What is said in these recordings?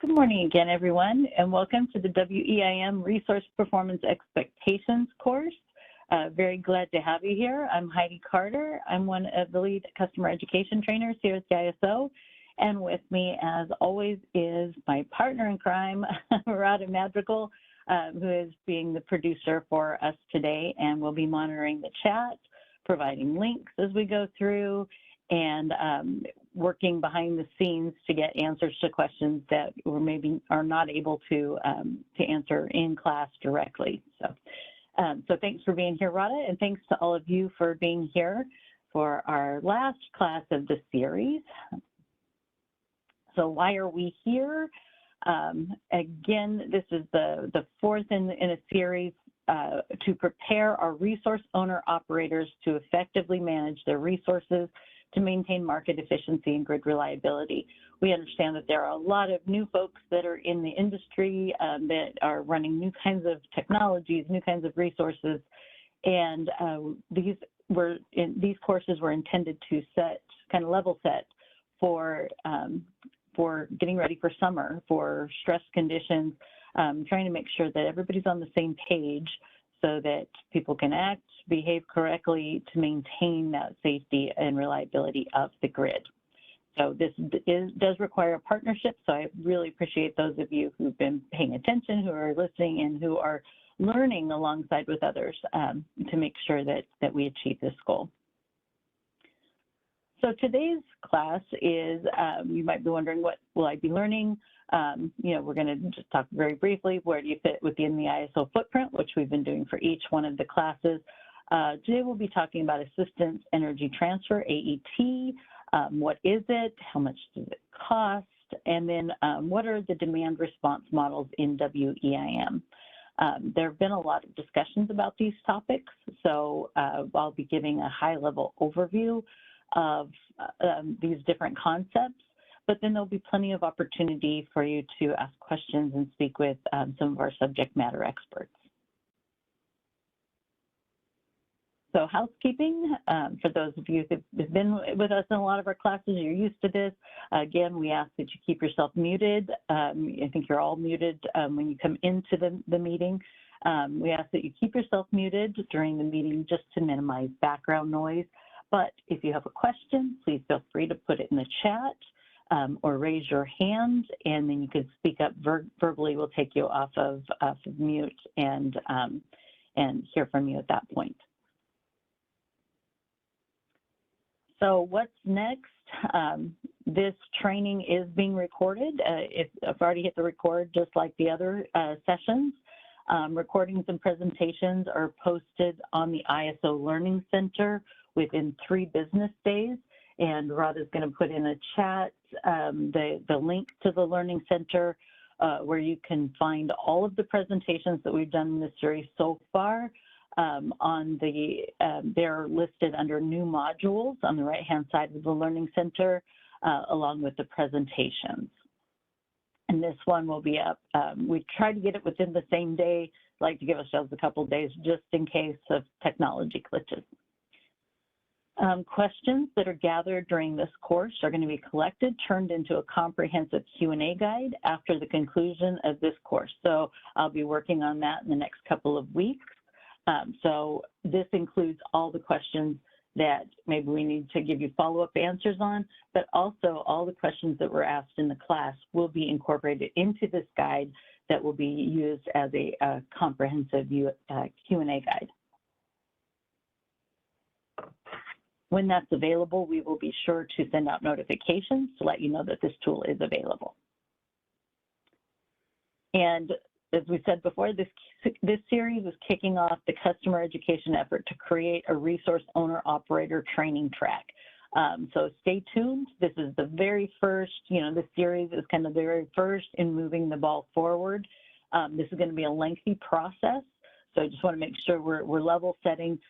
Good morning again, everyone, and welcome to the WEIM Resource Performance Expectations course. Very glad to have you here. I'm Heidi Carter. I'm one of the lead customer education trainers here at the ISO. And with me, as always, is my partner in crime, Radha Madrigal, who is being the producer for us today and will be monitoring the chat, providing links as we go through, and working behind the scenes to get answers to questions that we maybe are not able to answer in class directly. So thanks for being here, Radha, and thanks to all of you for being here for our last class of the series. So why are we here? Again, this is the fourth in a series to prepare our resource owner operators to effectively manage their resources to maintain market efficiency and grid reliability. We understand that there are a lot of new folks that are in the industry that are running new kinds of technologies, new kinds of resources, and these courses were intended to kind of level set for getting ready for summer, for stress conditions, trying to make sure that everybody's on the same page so that people can act, behave correctly to maintain that safety and reliability of the grid. So this does require a partnership, so I really appreciate those of you who've been paying attention, who are listening, and who are learning alongside with others to make sure that we achieve this goal. So today's class is, you might be wondering, what will I be learning? We're going to just talk very briefly, where do you fit within the ISO footprint, which we've been doing for each one of the classes. Today we'll be talking about assistance energy transfer, AET. What is it? How much does it cost? And then what are the demand response models in WEIM? There have been a lot of discussions about these topics, so I'll be giving a high-level overview of these different concepts, but then there'll be plenty of opportunity for you to ask questions and speak with some of our subject matter experts. So housekeeping, for those of you who've been with us in a lot of our classes, you're used to this. Again, we ask that you keep yourself muted. I think you're all muted when you come into the meeting. We ask that you keep yourself muted during the meeting just to minimize background noise. But if you have a question, please feel free to put it in the chat or raise your hand, and then you can speak up verbally. We'll take you off of mute and hear from you at that point. So what's next? This training is being recorded. I've already hit the record just like the other sessions. Recordings and presentations are posted on the ISO Learning Center within 3 business days. And Radha's going to put in a chat the link to the Learning Center where you can find all of the presentations that we've done in this series so far. They're listed under new modules on the right-hand side of the Learning Center, along with the presentations. And this one will be up. We try to get it within the same day, like to give ourselves a couple of days just in case of technology glitches. Questions that are gathered during this course are going to be collected, turned into a comprehensive Q&A guide after the conclusion of this course. So I'll be working on that in the next couple of weeks. So this includes all the questions that maybe we need to give you follow-up answers on, but also all the questions that were asked in the class will be incorporated into this guide that will be used as a comprehensive Q&A guide. When that's available, we will be sure to send out notifications to let you know that this tool is available. And as we said before, this series is kicking off the customer education effort to create a resource owner operator training track. So stay tuned. This is the very first, this series is kind of the very first in moving the ball forward. This is going to be a lengthy process. So I just want to make sure we're level setting.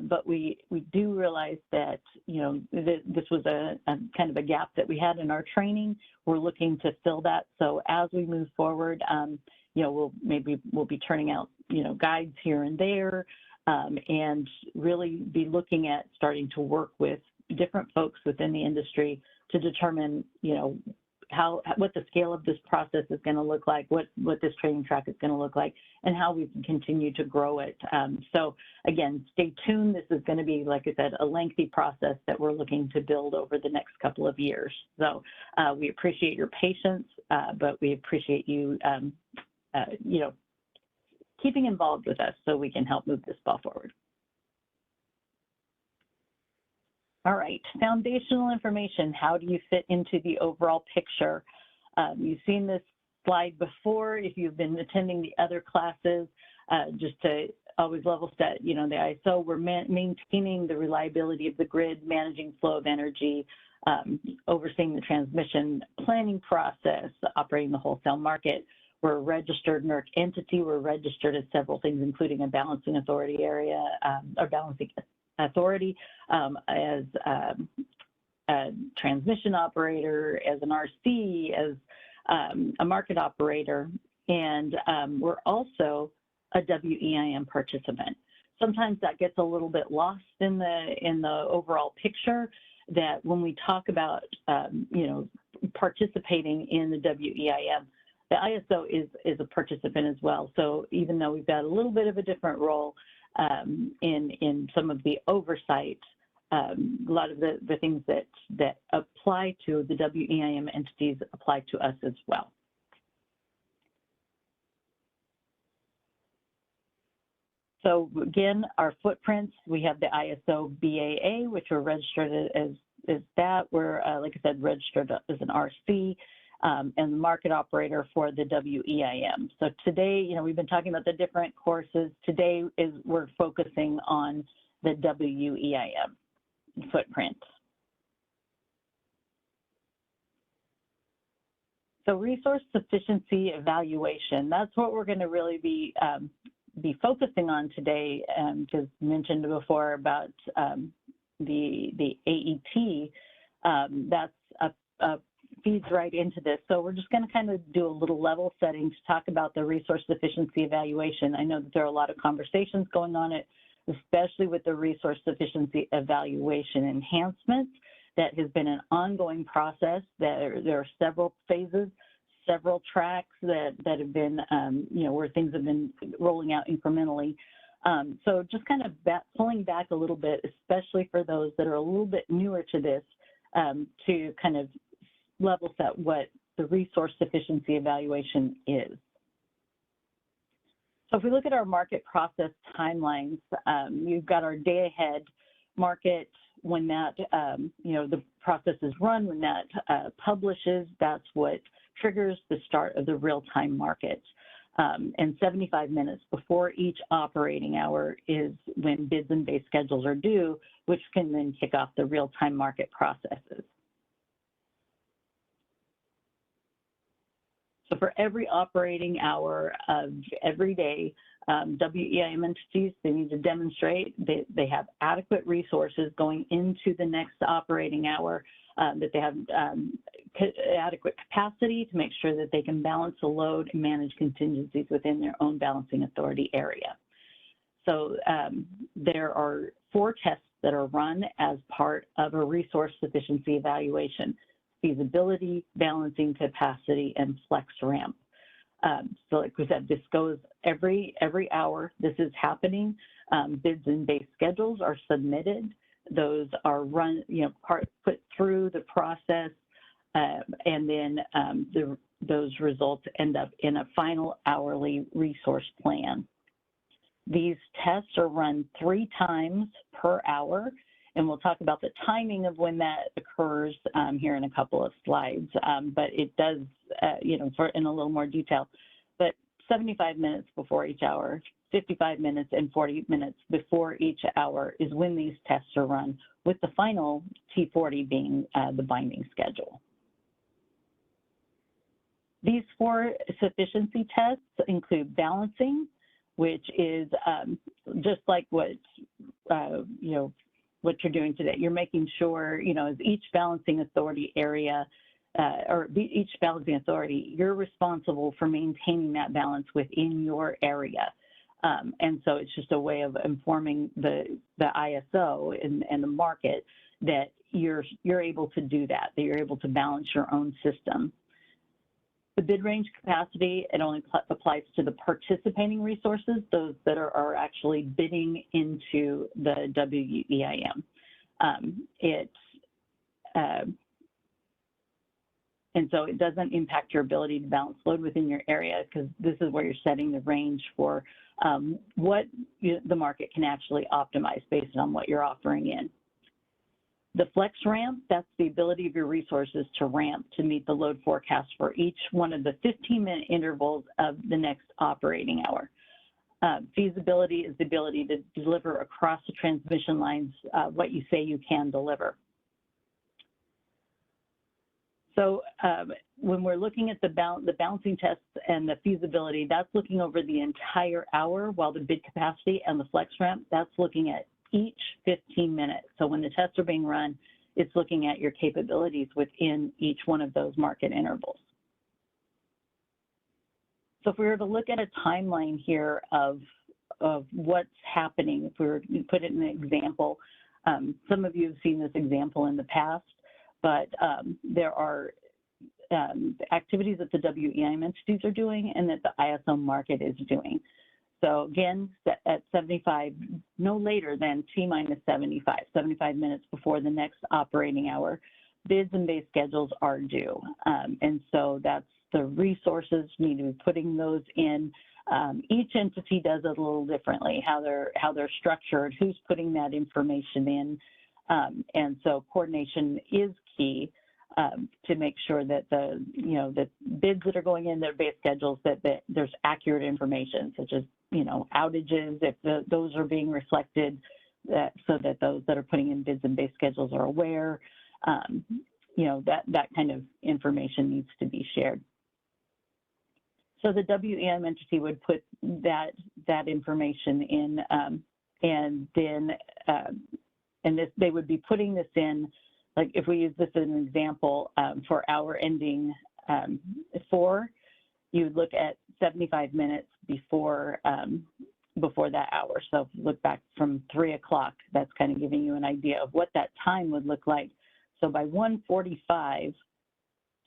But we do realize that, this was a kind of a gap that we had in our training. We're looking to fill that. So as we move forward, we'll be turning out, guides here and there, and really be looking at starting to work with different folks within the industry to determine, what the scale of this process is going to look like, what this training track is going to look like, and how we can continue to grow it. So again, stay tuned. This is going to be, like I said, a lengthy process that we're looking to build over the next couple of years. So we appreciate your patience, but we appreciate you, you know, keeping involved with us so we can help move this ball forward. All right, foundational information. How do you fit into the overall picture? You've seen this slide before. If you've been attending the other classes, just to always level set, you know, the ISO, we're maintaining the reliability of the grid, managing flow of energy, overseeing the transmission planning process, operating the wholesale market. We're a registered NERC entity. We're registered as several things, including a balancing authority area, or balancing authority, as a transmission operator, as an RC, as a market operator, and we're also a WEIM participant. Sometimes that gets a little bit lost in the overall picture, that when we talk about you know, participating in the WEIM, the ISO is a participant as well. So even though we've got a little bit of a different role in some of the oversight, a lot of the things that apply to the WEIM entities apply to us as well. So again, our footprints, we have the ISO BAA, which we're registered as that. We're, like I said, registered as an RC. And the market operator for the WEIM. So today, you know, we've been talking about the different courses. Today we're focusing on the WEIM footprint. So resource sufficiency evaluation, that's what we're going to really be focusing on today, because mentioned before about the AET, that's a feeds right into this. So we're just going to kind of do a little level setting to talk about the resource sufficiency evaluation. I know that there are a lot of conversations going on it, especially with the resource sufficiency evaluation enhancements. That has been an ongoing process. There are several phases, several tracks that have been, you know, where things have been rolling out incrementally. So just kind of pulling back a little bit, especially for those that are a little bit newer to this, to kind of level set what the resource sufficiency evaluation is. So if we look at our market process timelines, you've got our day ahead market, when that, you know, the process is run, when that publishes, that's what triggers the start of the real-time market. And 75 minutes before each operating hour is when bids and base schedules are due, which can then kick off the real-time market processes. So for every operating hour of every day, WEIM entities, they need to demonstrate that they have adequate resources going into the next operating hour, that they have adequate capacity to make sure that they can balance the load and manage contingencies within their own balancing authority area. So there are 4 tests that are run as part of a resource sufficiency evaluation: feasibility, balancing capacity, and flex ramp. So like we said, this goes every hour. This is happening. Bids and base schedules are submitted. Those are run, you know, put through the process, and then those results end up in a final hourly resource plan. These tests are run 3 times per hour, and we'll talk about the timing of when that occurs here in a couple of slides, but it does, you know, in a little more detail. But 75 minutes before each hour, 55 minutes, and 40 minutes before each hour is when these tests are run, with the final T40 being the binding schedule. These 4 sufficiency tests include balancing, which is just like what, you know, what you're doing today. You're making sure, you know, as each balancing authority area, or each balancing authority, you're responsible for maintaining that balance within your area. And so it's just a way of informing the ISO and the market that you're able to do that you're able to balance your own system. The bid range capacity, it only applies to the participating resources, those that are actually bidding into the WEIM. And so it doesn't impact your ability to balance load within your area, because this is where you're setting the range for what the market can actually optimize based on what you're offering in. The flex ramp, that's the ability of your resources to ramp to meet the load forecast for each one of the 15-minute intervals of the next operating hour. Feasibility is the ability to deliver across the transmission lines what you say you can deliver. So when we're looking at the balancing tests and the feasibility, that's looking over the entire hour, while the bid capacity and the flex ramp, that's looking at each 15 minutes. So when the tests are being run, it's looking at your capabilities within each one of those market intervals. So if we were to look at a timeline here of what's happening, if we were to put it in an example, some of you have seen this example in the past, but there are activities that the WEIM entities are doing and that the ISO market is doing. So again, at 75, no later than T-minus 75 minutes before the next operating hour, bids and base schedules are due. And so that's the resources need to be putting those in. Each entity does it a little differently, how they're structured, who's putting that information in. And so coordination is key to make sure that the bids that are going in, their base schedules, that there's accurate information, such as outages, if those are being reflected, so that those that are putting in bids and base schedules are aware. That kind of information needs to be shared. So the WEIM entity would put that information in, and then they would be putting this in. Like if we use this as an example, for hour ending 4, you'd look at 75 minutes before that hour. So if you look back from 3 o'clock, that's kind of giving you an idea of what that time would look like. So by 1:45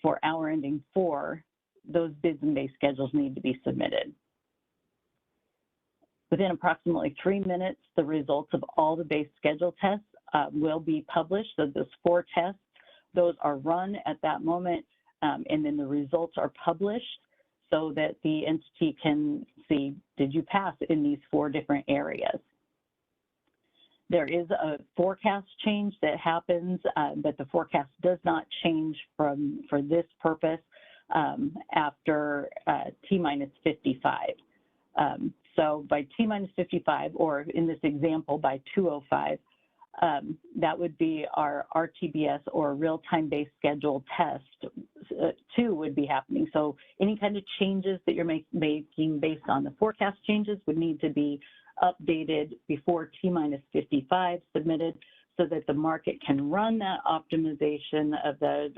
for hour ending 4, those bids and base schedules need to be submitted. Within approximately 3 minutes, the results of all the base schedule tests will be published. So those 4 tests, those are run at that moment, and then the results are published so that the entity can see, did you pass in these 4 different areas? There is a forecast change that happens, but the forecast does not change for this purpose after T-minus 55. So by T-minus 55, or in this example, by 2:05, that would be our RTBS, or real-time base schedule test 2 would be happening. So any kind of changes that you're making based on the forecast changes would need to be updated before T-minus 55 submitted, so that the market can run that optimization of the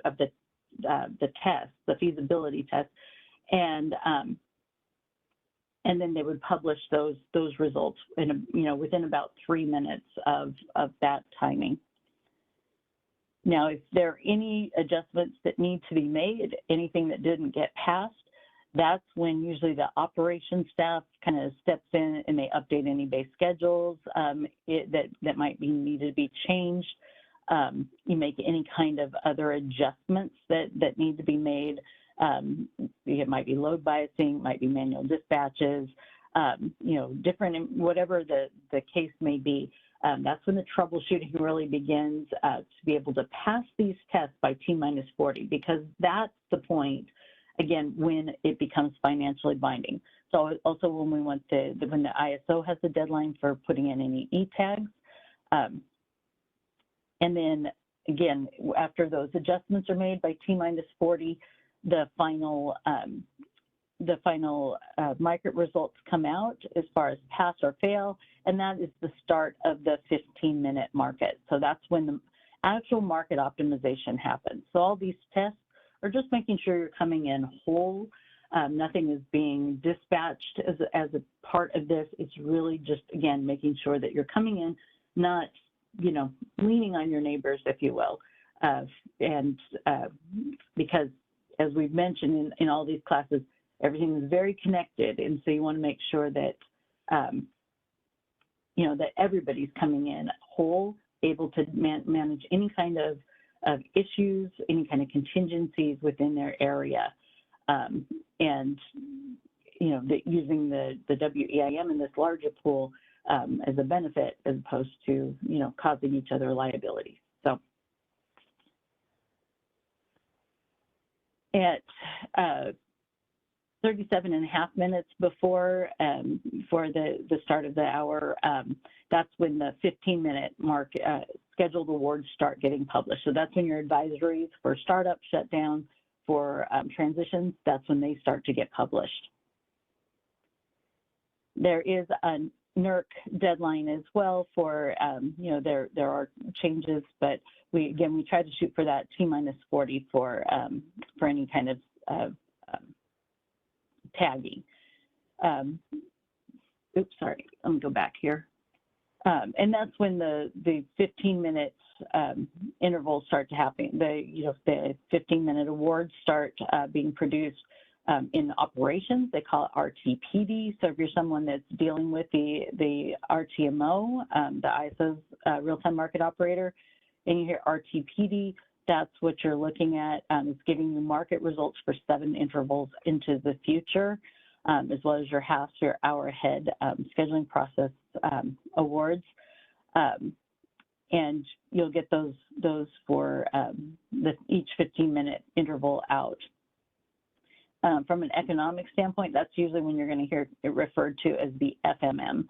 test, the feasibility test, and then they would publish those results in within about 3 minutes of that timing. Now, if there are any adjustments that need to be made, anything that didn't get passed, that's when usually the operations staff kind of steps in and they update any base schedules that might be needed to be changed. You make any kind of other adjustments that need to be made. It might be load biasing, might be manual dispatches, different, whatever the case may be. That's when the troubleshooting really begins to be able to pass these tests by T-minus 40, because that's the point, again, when it becomes financially binding. So also when we want when the ISO has the deadline for putting in any E-tags. And then again, after those adjustments are made by T-minus 40, the final market results come out as far as pass or fail, and that is the start of the 15-minute market. So that's when the actual market optimization happens. So all these tests are just making sure you're coming in whole. Nothing is being dispatched as a part of this. It's really just, again, making sure that you're coming in not you know, leaning on your neighbors, if you will. Because as we've mentioned in all these classes, everything is very connected. And so you want to make sure that, you know, that everybody's coming in whole, able to manage any kind of issues, any kind of contingencies within their area. And, you know, using the WEIM in this larger pool as a benefit as opposed to, you know, causing each other liabilities. So at 37.5 minutes before the start of the hour, that's when the 15-minute mark scheduled awards start getting published. So that's when your advisories for startup, shutdown, for transitions, that's when they start to get published. There is a NERC deadline as well for, you know, there are changes, but we try to shoot for that T-40 for any kind of tagging. Oops, sorry, let me go back here. And that's when the 15-minute intervals start to happen. The 15-minute awards start being produced in operations. They call it RTPD. So if you're someone that's dealing with the RTMO, the ISO's real-time market operator, and you hear RTPD, that's what you're looking at. It's giving you market results for 7 intervals into the future, as well as your half, your hour ahead scheduling process awards. And you'll get those for each 15-minute interval out. From an economic standpoint, that's usually when you're going to hear it referred to as the FMM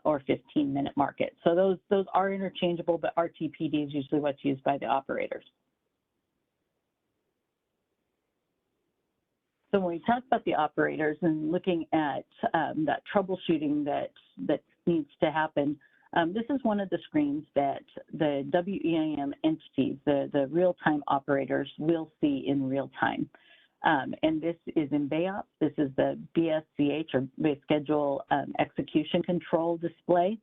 or 15-minute market. So those are interchangeable, but RTPD is usually what's used by the operators. So when we talk about the operators and looking at that troubleshooting that needs to happen, this is one of the screens that the WEIM entities, the real-time operators, will see in real time. And this is in BAOP. This is the BSCH, or Base Schedule Execution Control display.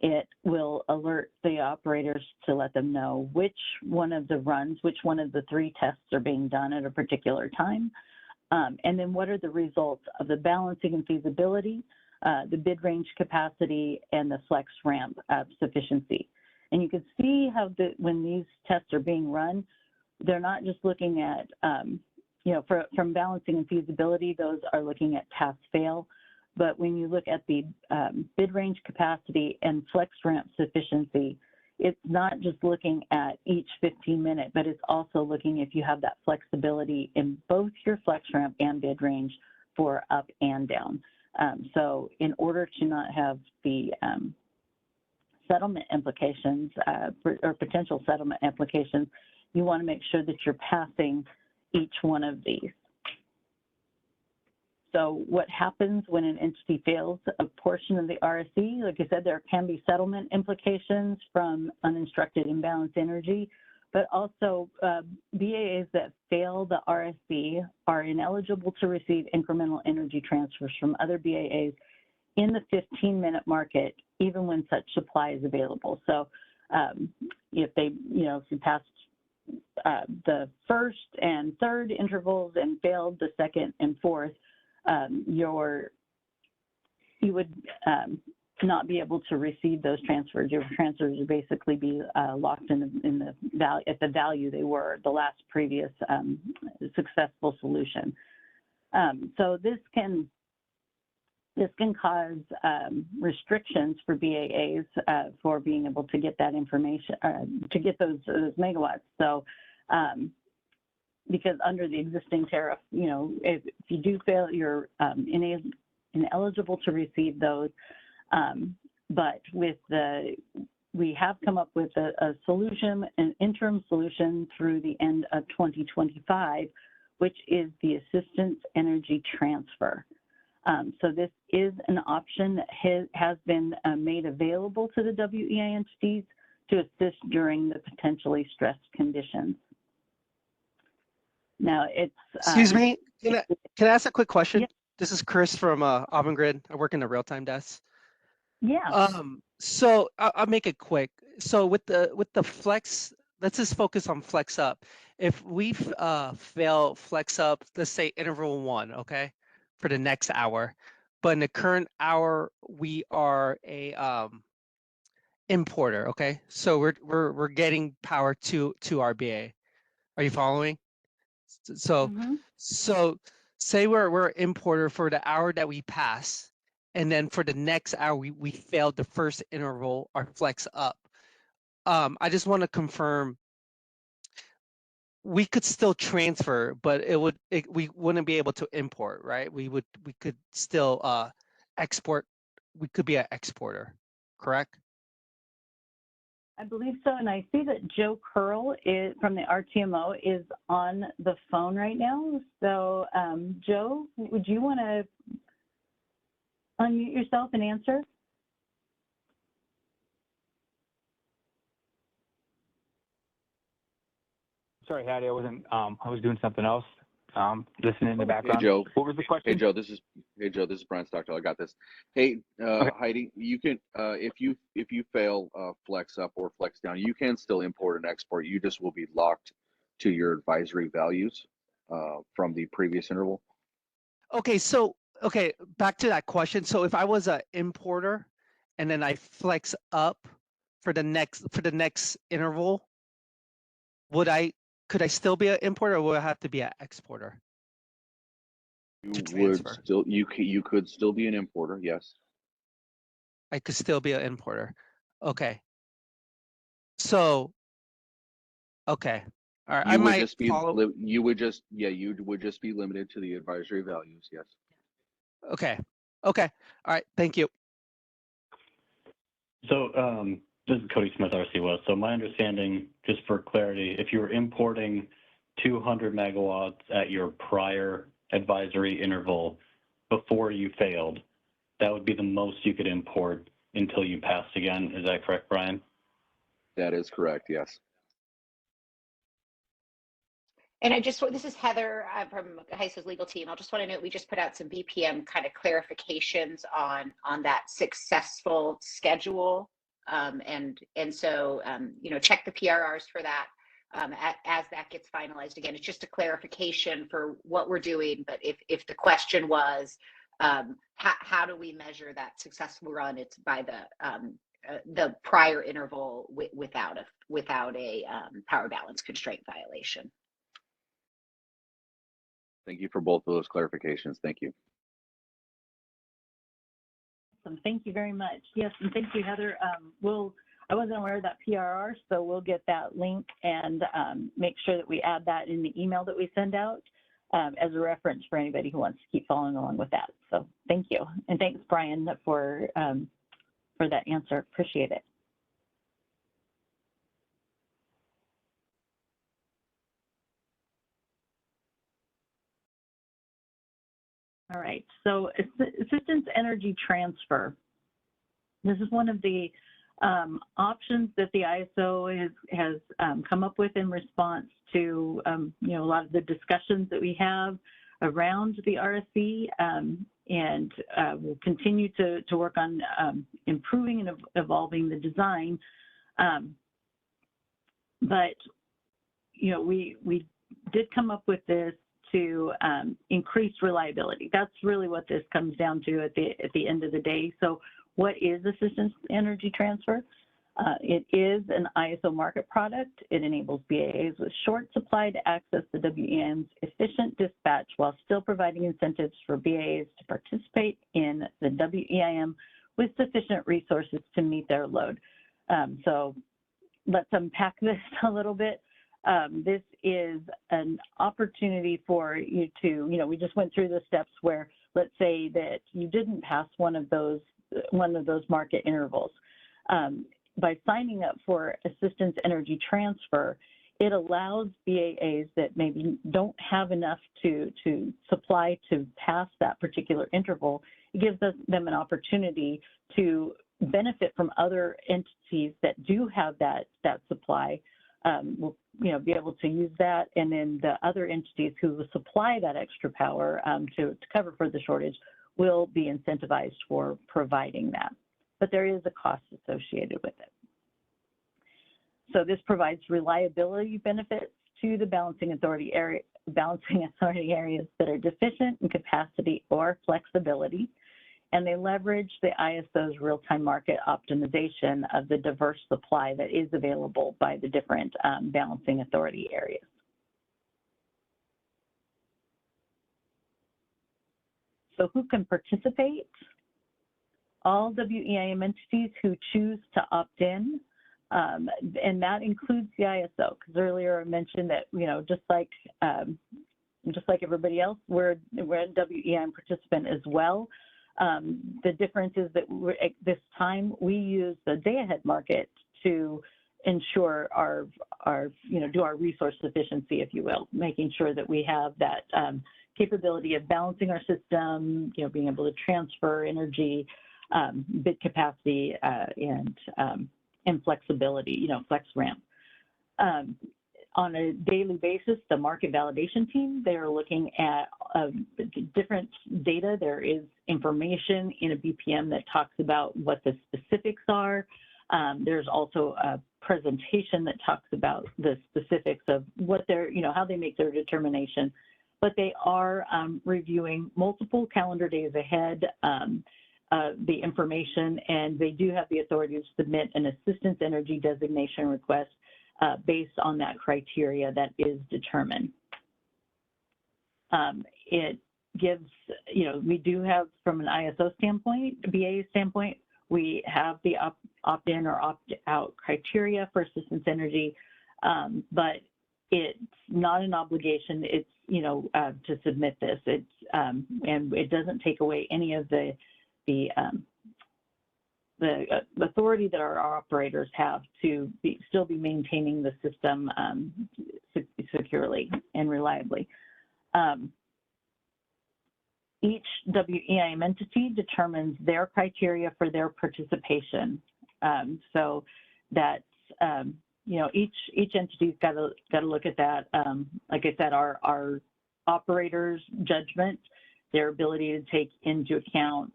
It will alert the operators to let them know which one of the runs, which one of the 3 tests are being done at a particular time, and then what are the results of the balancing and feasibility, the bid range capacity, and the flex ramp sufficiency. And you can see how when these tests are being run, they're not just looking at, you know, from balancing and feasibility, those are looking at pass fail. But when you look at the bid range capacity and flex ramp sufficiency, it's not just looking at each 15-minute, but it's also looking if you have that flexibility in both your flex ramp and bid range for up and down. So in order to not have the settlement implications or potential settlement implications, you want to make sure that you're passing each one of these. So what happens when an entity fails a portion of the RSE? Like I said, there can be settlement implications from uninstructed imbalanced energy, but also BAAs that fail the RSE are ineligible to receive incremental energy transfers from other BAAs in the 15-minute market, even when such supply is available. So if you passed the first and third intervals and failed the second and fourth, you would not be able to receive those transfers. Your transfers would basically be locked in the value at the value they were the last previous successful solution. So this can cause restrictions for BAAs for being able to get that information, to get those megawatts. So because under the existing tariff, you know, if you do fail, you're ineligible to receive those. But with we have come up with a solution, an interim solution through the end of 2025, which is the assistance energy transfer. So this is an option that has been made available to the WEI entities to assist during the potentially stressed conditions. Now it's— Excuse me, can I ask a quick question? Yeah. This is Chris from Avangrid. I work in the real-time desk. Yeah. So I'll make it quick. So with the flex, let's just focus on flex up. If we fail flex up, let's say interval 1, okay, for the next hour, but in the current hour we are a importer, okay? So we're getting power to our BA. Are you following? So Mm-hmm. so say we're importer for the hour that we pass, and then for the next hour we failed the first interval or flex up. I just want to confirm we could still transfer, but we wouldn't be able to import, right? We could still export. We could be an exporter, correct? I believe so, and I see that Joe Curl from the RTMO is on the phone right now. So, Joe, would you want to unmute yourself and answer? Sorry, Hattie, I wasn't. I was doing something else. Listening in the background. Hey Joe. What was the question? Hey Joe, this is Brian Stockdale. I got this. Hey Okay. Heidi, you can if you fail flex up or flex down, you can still import and export. You just will be locked to your advisory values from the previous interval. Okay, so back to that question. So if I was an importer and then I flex up for the next interval, could I still be an importer, or would I have to be an exporter to transfer? You could still be an importer, yes. I could still be an importer. Okay. So, okay. All right. I You would might just be follow. you would just be limited to the advisory values, yes. Okay. Okay. All right. Thank you. So this is Cody Smith, RC West. So my understanding, just for clarity, if you were importing 200 megawatts at your prior advisory interval before you failed, that would be the most you could import until you passed again. Is that correct, Brian? That is correct, yes. And this is Heather from HISA's legal team. I just want to note we just put out some BPM kind of clarifications on that successful schedule, and so check the PRRs for that as that gets finalized. Again, it's just a clarification for what we're doing. But if the question was how do we measure that successful run, it's by the prior interval without a power balance constraint violation. Thank you for both of those clarifications. Thank you. Awesome. Thank you very much. Yes, and thank you, Heather. I wasn't aware of that PRR, so we'll get that link and make sure that we add that in the email that we send out as a reference for anybody who wants to keep following along with that. So thank you, and thanks, Brian, for that answer. Appreciate it. All right, so assistance energy transfer. This is one of the options that the ISO has come up with in response to a lot of the discussions that we have around the RSC, and we'll continue to work on improving and evolving the design. But we did come up with this to increase reliability. That's really what this comes down to at the end of the day. So what is assistance energy transfer? It is an ISO market product. It enables BAAs with short supply to access the WEIM's efficient dispatch while still providing incentives for BAAs to participate in the WEIM with sufficient resources to meet their load. So let's unpack this a little bit. This is an opportunity for you to, we just went through the steps where, let's say that you didn't pass one of those market intervals. By signing up for assistance energy transfer, it allows BAAs that maybe don't have enough to supply to pass that particular interval. It gives them an opportunity to benefit from other entities that do have that supply. Will be able to use that, and then the other entities who will supply that extra power to cover for the shortage will be incentivized for providing that. but there is a cost associated with it. So this provides reliability benefits to the balancing authority areas that are deficient in capacity or flexibility, and they leverage the ISO's real-time market optimization of the diverse supply that is available by the different balancing authority areas. So who can participate? All WEIM entities who choose to opt in, and that includes the ISO, because earlier I mentioned that, just like everybody else, we're a WEIM participant as well. The difference is that at this time we use the day-ahead market to ensure do our resource sufficiency, if you will, making sure that we have that capability of balancing our system, being able to transfer energy, bit capacity, and flexibility, flex ramp. On a daily basis, the market validation team, they are looking at different data. There is information in a BPM that talks about what the specifics are. There's also a presentation that talks about the specifics of what they're, how they make their determination. But they are reviewing multiple calendar days ahead the information, and they do have the authority to submit an assistance energy designation request based on that criteria that is determined. It gives, we do have, from an ISO standpoint, BA standpoint, we have the opt-in or opt-out criteria for assistance energy, but it's not an obligation. It's, to submit this. It's, and it doesn't take away any of the authority that our operators have to still be maintaining the system securely and reliably. Each WEIM entity determines their criteria for their participation. So that's, each entity's got to look at that. Like I said, our operators' judgment, their ability to take into account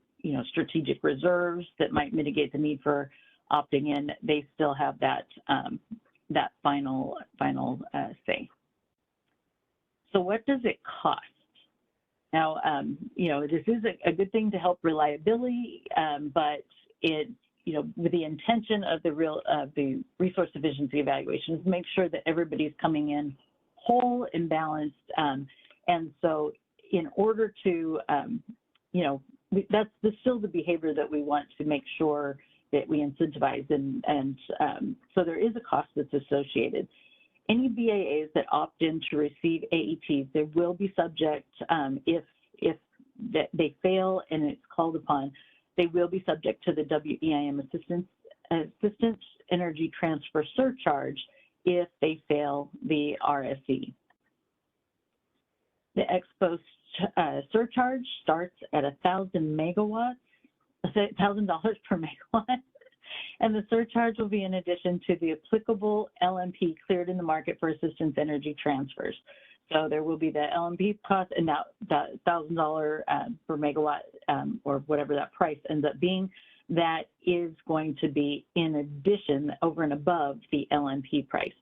strategic reserves that might mitigate the need for opting in, they still have that that final say. So what does it cost? Now, this is a good thing to help reliability, but it, with the intention of the resource efficiency evaluation is to make sure that everybody's coming in whole and balanced. And so in order to, that's still the behavior that we want to make sure that we incentivize, and so there is a cost that's associated. Any BAAs that opt in to receive AETs, they will be subject, if they fail and it's called upon, they will be subject to the WEIM assistance energy transfer surcharge if they fail the RSE. The ex post surcharge starts at 1,000 megawatts, $1,000 per megawatt, and the surcharge will be in addition to the applicable LMP cleared in the market for assistance energy transfers. So there will be the LMP cost, and that $1,000 per megawatt, or whatever that price ends up being, that is going to be in addition, over and above the LMP price.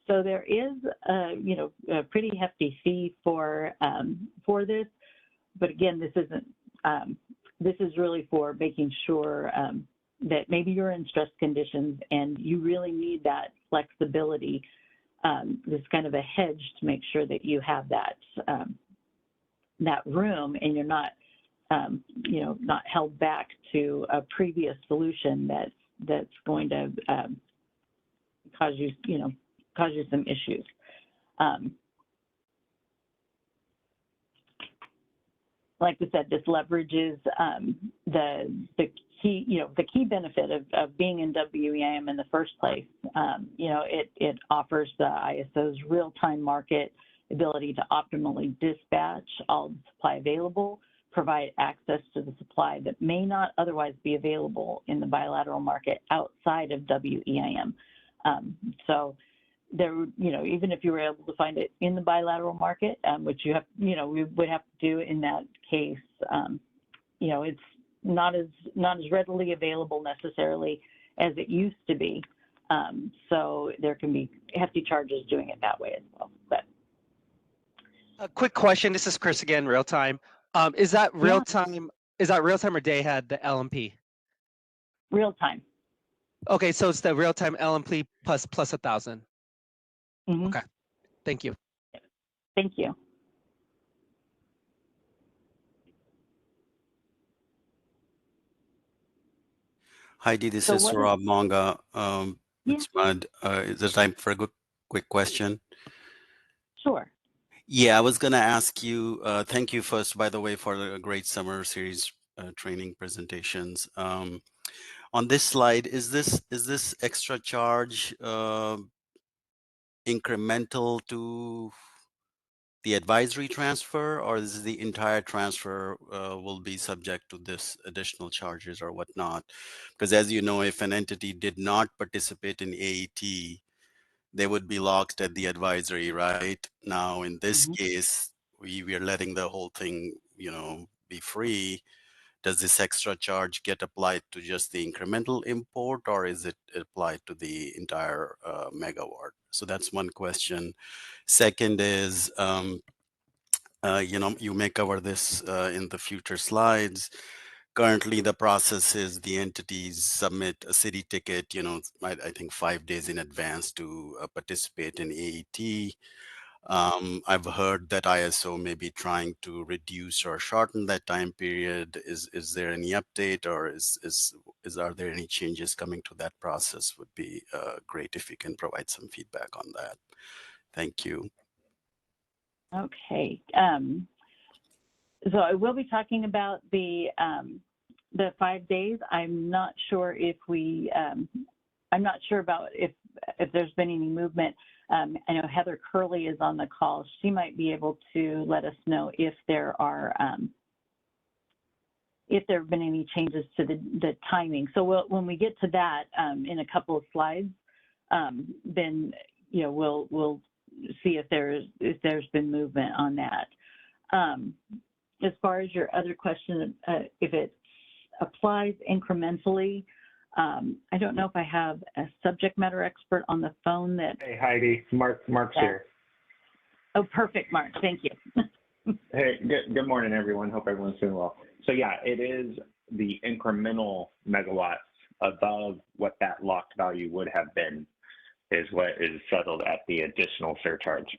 So there is a pretty hefty fee for this, but again, this isn't. This is really for making sure that maybe you're in stress conditions and you really need that flexibility. This kind of a hedge to make sure that you have that that room, and you're not not held back to a previous solution that's going to cause you some issues. Like I said, this leverages the key benefit of being in WEIM in the first place. It offers the ISO's real-time market ability to optimally dispatch all the supply available, provide access to the supply that may not otherwise be available in the bilateral market outside of WEIM. So there, even if you were able to find it in the bilateral market, which you have, we would have to do in that case, not as readily available necessarily as it used to be. So there can be hefty charges doing it that way as well. But A quick question. This is Chris again, real time. Is that real time? Is that real time or day ahead, the LMP? real time. Okay, so it's the real time LMP plus 1,000. Mm-hmm. Okay, thank you. Thank you. Heidi, this So is what Rob Monga. Yeah. It's Mud. Is there time for a quick question? Sure. Yeah, I was going to ask you, thank you first, by the way, for the great summer series training presentations. On this slide, is this extra charge incremental to the advisory transfer, or is the entire transfer will be subject to this additional charges or whatnot? Because as you know, if an entity did not participate in AET, they would be locked at the advisory, right? Now, in this case, we are letting the whole thing, be free. Does this extra charge get applied to just the incremental import, or is it applied to the entire megawatt? So that's one question. Second is, you may cover this in the future slides. Currently, the process is the entities submit a city ticket, I think 5 days in advance to participate in AET. I've heard that ISO may be trying to reduce or shorten that time period. Is there any update, or are there any changes coming to that process? Would be great if you can provide some feedback on that. Thank you. Okay. So I will be talking about the 5 days. I'm not sure if I'm not sure about if there's been any movement. I know Heather Curley is on the call. She might be able to let us know if there have been any changes to the timing. So when we get to that in a couple of slides, then we'll see if there's been movement on that. As far as your other question, if it applies incrementally, I don't know if I have a subject matter expert on the phone that. Hey, Heidi, Mark's here. Oh, perfect, Mark. Thank you. Hey, good morning, everyone. Hope everyone's doing well. So yeah, it is the incremental megawatts above what that locked value would have been is what is settled at the additional surcharge.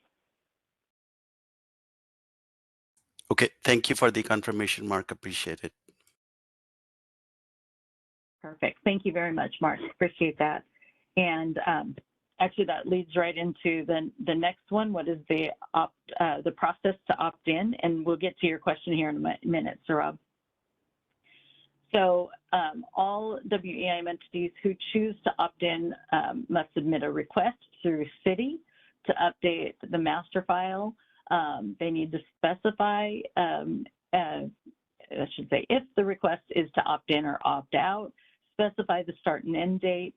Okay, thank you for the confirmation, Mark. Appreciate it. Perfect. Thank you very much, Mark. Appreciate that. And actually, that leads right into the next one. What is the process to opt in? And we'll get to your question here in a minute, Saurabh. So all WEIM entities who choose to opt in must submit a request through City to update the master file. They need to specify, I should say, if the request is to opt in or opt out, specify the start and end dates.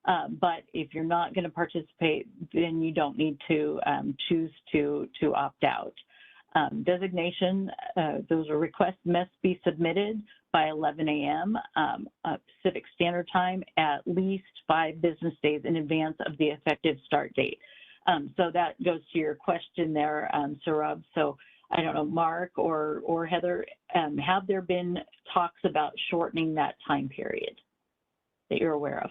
But if you're not going to participate, then you don't need to choose to opt out. Designation, those requests must be submitted by 11 a.m. Pacific Standard Time, at least 5 business days in advance of the effective start date. So that goes to your question there, Saurabh. So I don't know, Mark or Heather, have there been talks about shortening that time period that you're aware of?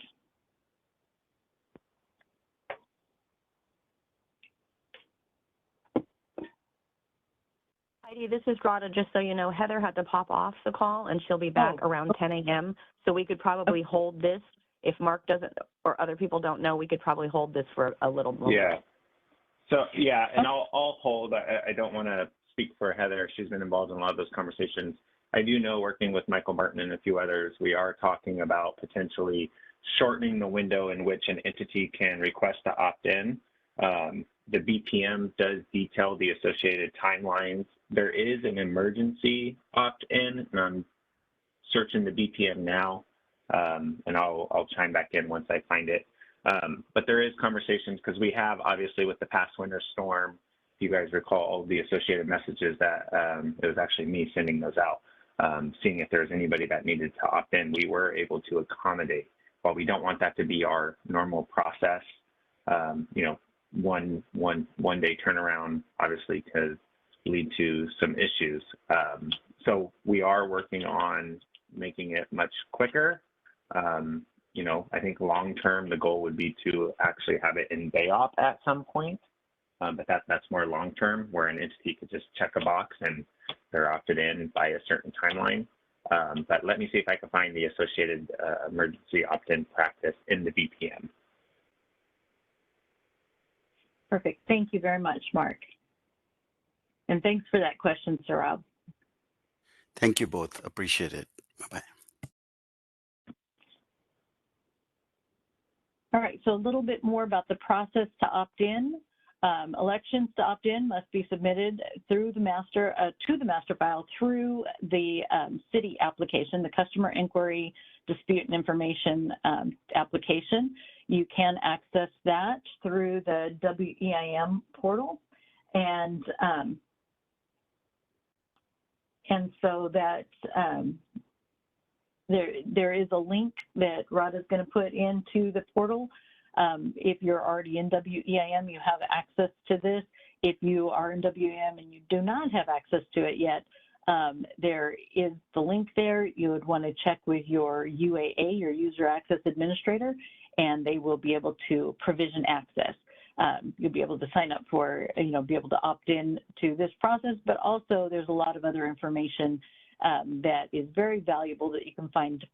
Heidi, this is Rada. Just so you know, Heather had to pop off the call and she'll be back around 10 a.m. So we could probably hold this. If Mark doesn't or other people don't know, we could probably hold this for a little moment. Yeah. So yeah, and I'll hold. I don't want to speak for Heather. She's been involved in a lot of those conversations. I do know, working with Michael Martin and a few others, we are talking about potentially shortening the window in which an entity can request to opt in. The BPM does detail the associated timelines. There is an emergency opt-in, and I'm searching the BPM now, and I'll chime back in once I find it. But there is conversations, because we have, obviously, with the past winter storm, if you guys recall all the associated messages that it was actually me sending those out. seeing if there's anybody that needed to opt in. We were able to accommodate. While we don't want that to be our normal process, you know, one day turnaround obviously could lead to some issues. So we are working on making it much quicker. You know, I think long term the goal would be to actually have it in BayOp at some point, but that's more long term, where an entity could just check a box and they're opted in by a certain timeline. But let me see if I can find the associated emergency opt-in practice in the BPM. Perfect. Thank you very much, Mark. And thanks for that question, Saurabh. Thank you both. Appreciate it. Bye-bye. All right, so a little bit more about the process to opt in. Elections to opt in must be submitted through the master to the master file through the city application, the Customer Inquiry Dispute and Information application. You can access that through the WEIM portal, and so that there is a link that Rod is going to put into the portal. If you're already in WEIM, you have access to this. If you are in WEIM and you do not have access to it yet, there is the link there. You would want to check with your UAA, your User Access Administrator, and they will be able to provision access. You'll be able to sign up for, you know, be able to opt in to this process, but also there's a lot of other information that is very valuable that you can find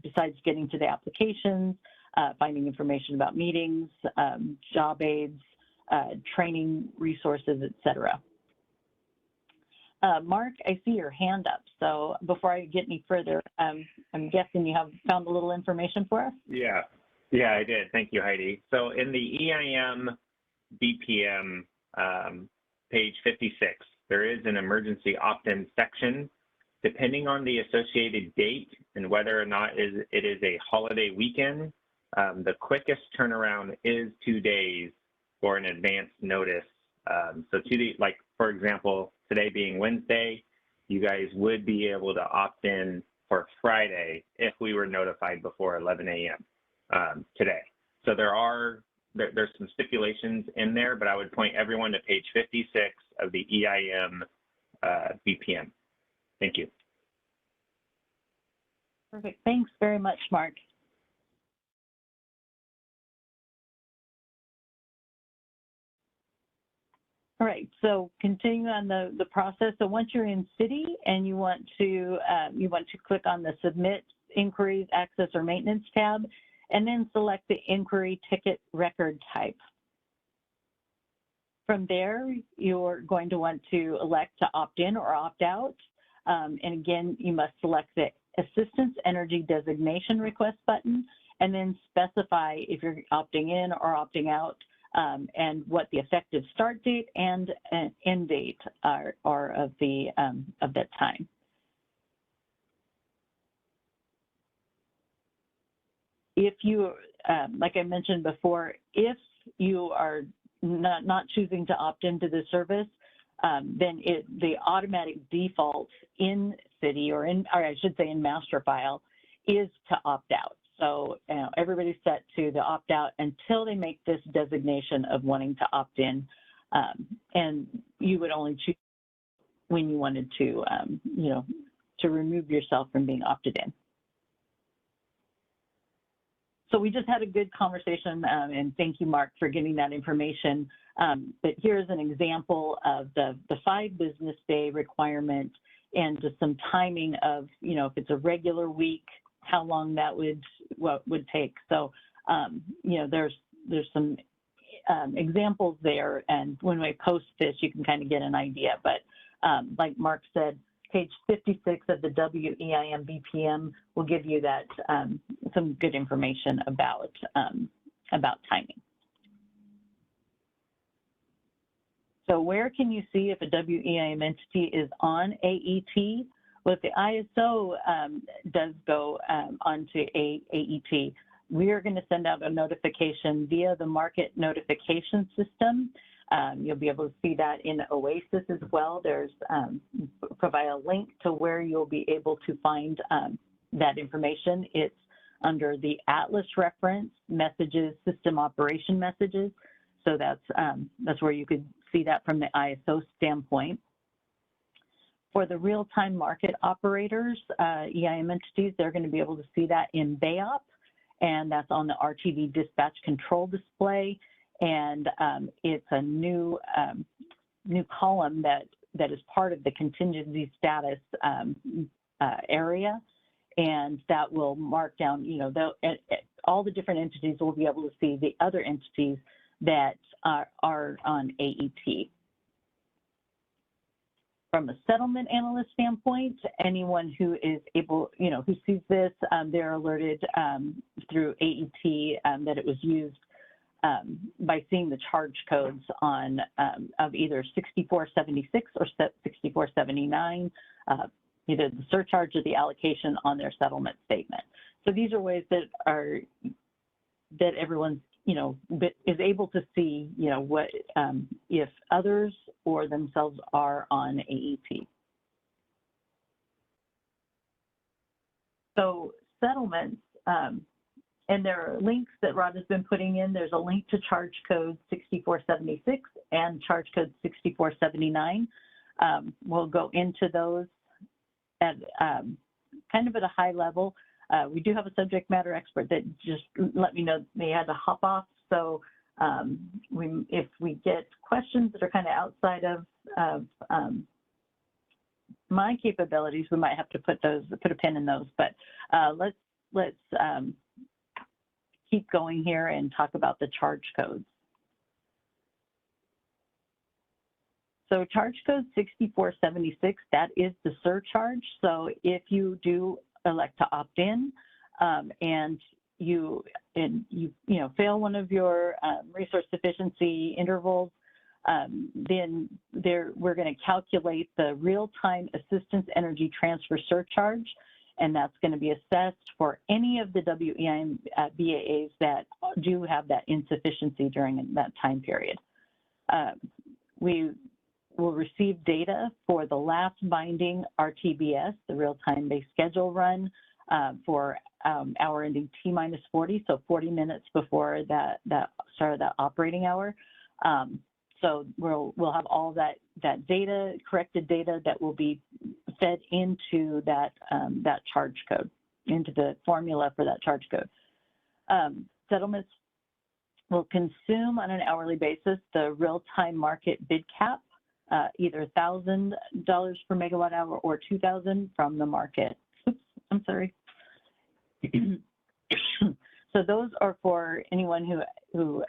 besides getting to the applications, finding information about meetings, job aids, training resources, etc. Mark, I see your hand up. So before I get any further, I'm guessing you have found a little information for us? Yeah, I did. Thank you, Heidi. So in the EIM BPM page 56, there is an emergency opt-in section. Depending on the associated date and whether or not it is a holiday weekend, the quickest turnaround is 2 days for an advance notice. So 2 days, like for example, today being Wednesday, you guys would be able to opt in for Friday if we were notified before 11 a.m. Today. So there's some stipulations in there, but I would point everyone to page 56 of the EIM BPM. Thank you. Perfect. Thanks very much, Mark. All right, so continuing on the process. So once you're in City and you want to click on the Submit Inquiries, Access, or Maintenance tab, and then select the Inquiry Ticket Record type. From there, you're going to want to elect to opt in or opt out. And again, you must select the Assistance Energy Designation Request button, and then specify if you're opting in or opting out, and what the effective start date and end date are of that time. If you, like I mentioned before, if you are not choosing to opt into the service, then the automatic default in City or I should say in master file is to opt out. So everybody's set to the opt out until they make this designation of wanting to opt in, and you would only choose when you wanted to, to remove yourself from being opted in. So we just had a good conversation, and thank you, Mark, for getting that information. But here's an example of the 5 business day requirement and just some timing of, if it's a regular week, how long that would take. So, there's some examples there, and when we post this, you can kind of get an idea. But like Mark said, page 56 of the WEIM BPM will give you that some good information about timing. So where can you see if a WEIM entity is on AET? Well, if the ISO does go onto AET, we are going to send out a notification via the market notification system. You'll be able to see that in OASIS as well. There's provide a link to where you'll be able to find that information. It's under the Atlas reference, messages, system operation messages. So that's where you could see that from the ISO standpoint. For the real-time market operators, EIM entities, they're going to be able to see that in BAOP, and that's on the RTV dispatch control display. And it's a new column that is part of the contingency status area, and that will mark down, you know, all the different entities will be able to see the other entities that are on AET. From a settlement analyst standpoint, anyone who is able, you know, who sees this, they're alerted through AET that it was used by seeing the charge codes on of either 6476 or 6479, either the surcharge or the allocation on their settlement statement. So these are ways that everyone's, you know, is able to see, you know, what if others or themselves are on AET. So settlements, and there are links that Rod has been putting in. There's a link to charge code 6476 and charge code 6479. We'll go into those at kind of at a high level. We do have a subject matter expert that just let me know they had to hop off. So if we get questions that are kind of outside of my capabilities, we might have to put a pin in those. But let's keep going here and talk about the charge codes. So charge code 6476, that is the surcharge. So if you do elect to opt in and you fail one of your resource sufficiency intervals, then we're going to calculate the real-time assistance energy transfer surcharge, and that's going to be assessed for any of the WEIM BAAs that do have that insufficiency during that time period. We will receive data for the last binding RTBS, the real-time base schedule run, for hour ending T-40, so 40 minutes before that start of that operating hour. So we'll have all that data, corrected data that will be fed into that charge code, into the formula for that charge code. Settlements will consume on an hourly basis the real-time market bid cap, either $1,000 per megawatt hour or $2,000 from the market. Oops, I'm sorry. So those are for anyone who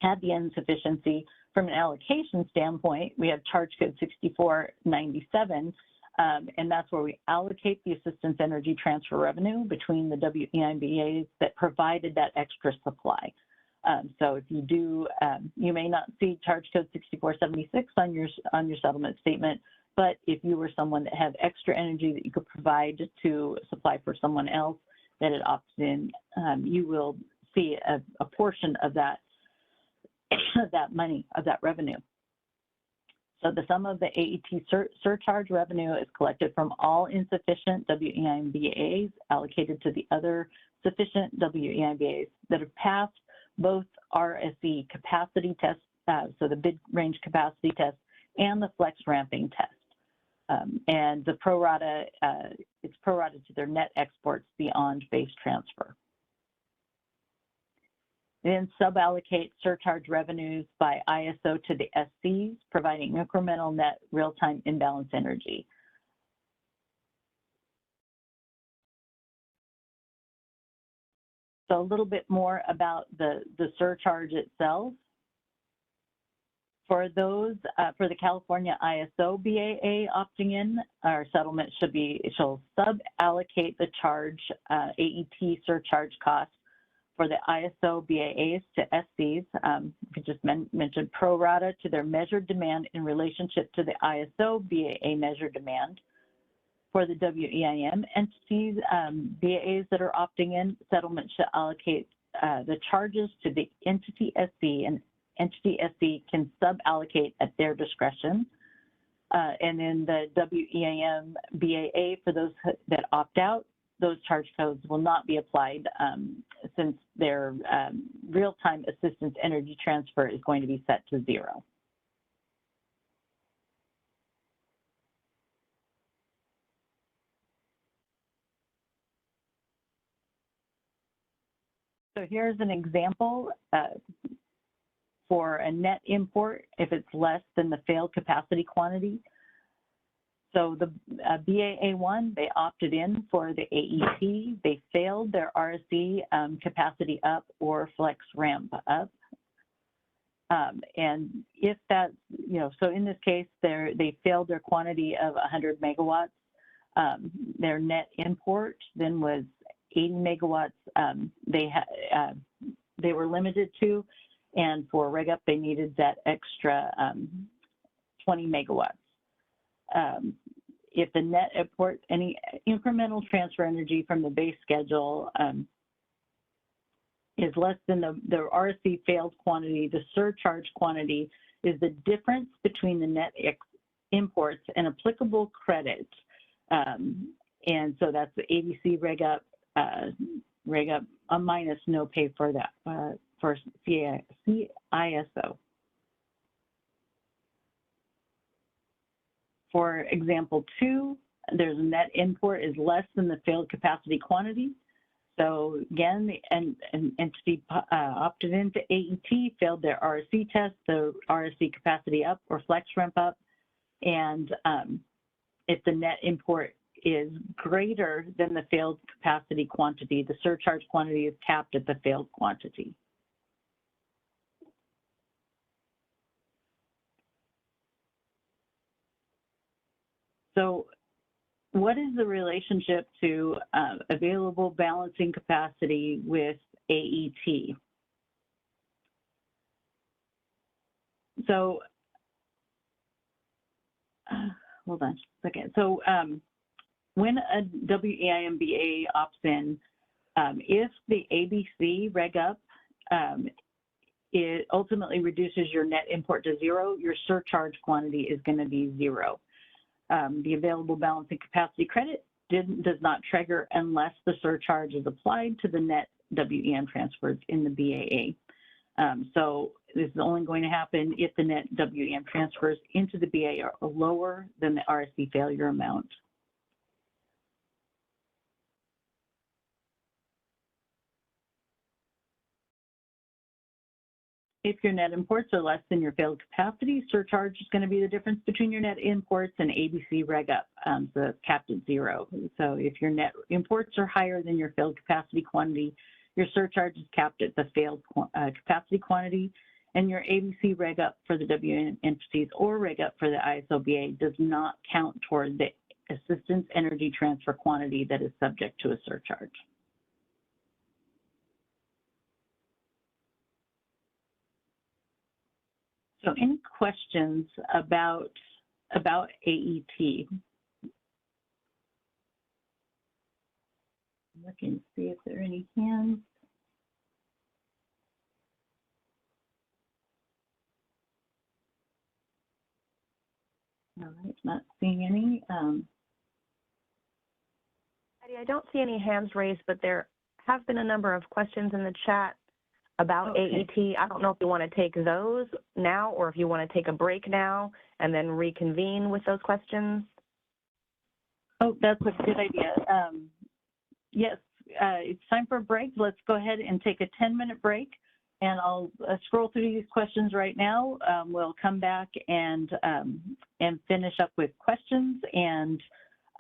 had the insufficiency. From an allocation standpoint, we have charge code 6497, and that's where we allocate the assistance energy transfer revenue between the WEIM BAs that provided that extra supply. So if you do, you may not see charge code 6476 on your settlement statement, but if you were someone that had extra energy that you could provide to supply for someone else that had opted in, you will see a portion of that money, of that revenue. So the sum of the AET surcharge revenue is collected from all insufficient WEIM BAs allocated to the other sufficient WEIM BAs that have passed both RSE capacity tests, so the bid range capacity test and the flex ramping test. And the pro rata, it's pro rata to their net exports beyond base transfer. Then sub-allocate surcharge revenues by ISO to the SCs, providing incremental net real-time imbalance energy. So a little bit more about the surcharge itself. For those, for the California ISO BAA opting in, our settlement shall sub-allocate the charge AET surcharge cost for the ISO BAAs to SCs. We just mentioned pro rata to their measured demand in relationship to the ISO BAA measured demand. For the WEIM entities, BAAs that are opting in, settlement should allocate the charges to the entity SC entity SC can sub-allocate at their discretion. And then the WEIM BAA, for those that opt out, those charge codes will not be applied since their real-time assistance energy transfer is going to be set to 0. So here's an example for a net import if it's less than the failed capacity quantity. So the BAA1, they opted in for the AET. They failed their RSC capacity up or flex ramp up. And if that's, so in this case, they failed their quantity of 100 megawatts. Their net import then was 80 megawatts they were limited to, and for reg up they needed that extra 20 megawatts. If the net import, any incremental transfer energy from the base schedule is less than the RSC failed quantity, the surcharge quantity is the difference between the net imports and applicable credit. And so that's the ABC reg up a minus no pay for that for CISO. For example 2, there's a net import is less than the failed capacity quantity. So again, the entity opted into AET, failed their RSC test, the RSC capacity up or flex ramp up, and if the net import is greater than the failed capacity quantity, the surcharge quantity is capped at the failed quantity. So what is the relationship to available balancing capacity with AET? So hold on just a second. So when a WEIM BA opts in, if the ABC reg up, it ultimately reduces your net import to 0, your surcharge quantity is going to be 0. The available balancing capacity credit does not trigger unless the surcharge is applied to the net WEM transfers in the BAA. So this is only going to happen if the net WEM transfers into the BAA are lower than the RSC failure amount. If your net imports are less than your failed capacity, surcharge is going to be the difference between your net imports and ABC reg up, so that's capped at 0. So if your net imports are higher than your failed capacity quantity, your surcharge is capped at the failed capacity quantity, and your ABC reg up for the WN entities or reg up for the ISOBA does not count toward the assistance energy transfer quantity that is subject to a surcharge. So any questions about AET? Looking to see if there are any hands. All right, not seeing any. I don't see any hands raised, but there have been a number of questions in the chat about AET. I don't know if you want to take those now or if you want to take a break now and then reconvene with those questions. Oh, that's a good idea. Yes, it's time for a break. Let's go ahead and take a 10-minute break, and I'll scroll through these questions right now. We'll come back and finish up with questions and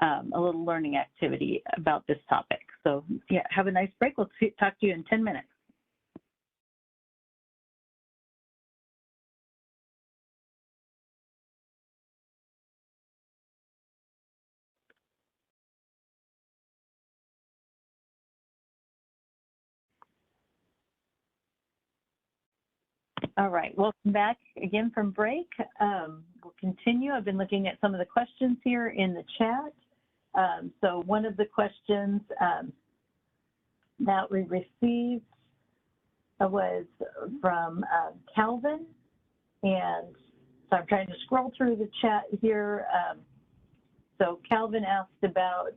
a little learning activity about this topic. So yeah, have a nice break. We'll talk to you in 10 minutes. All right, welcome back again from break. We'll continue. I've been looking at some of the questions here in the chat. So one of the questions that we received was from Calvin, and so I'm trying to scroll through the chat here. So Calvin asked about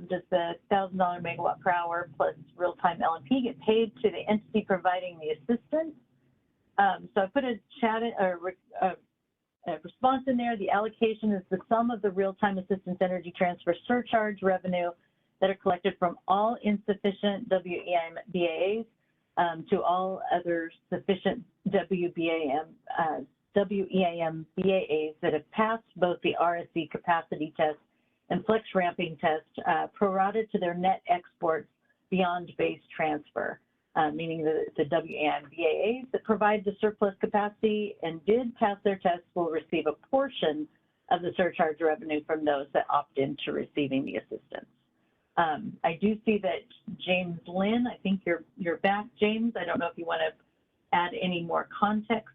does the $1,000 megawatt per hour plus real-time LMP get paid to the entity providing the assistance? So I put a chat a response in there. The allocation is the sum of the real-time assistance energy transfer surcharge revenue that are collected from all insufficient WEIM BAAs to all other sufficient WEIM BAAs that have passed both the RSC capacity test and flex ramping test prorated to their net exports beyond base transfer. Meaning the WEIM BAAs that provide the surplus capacity and did pass their tests will receive a portion of the surcharge revenue from those that opt into receiving the assistance. I do see that James Lynn, I think you're back, James. I don't know if you want to add any more context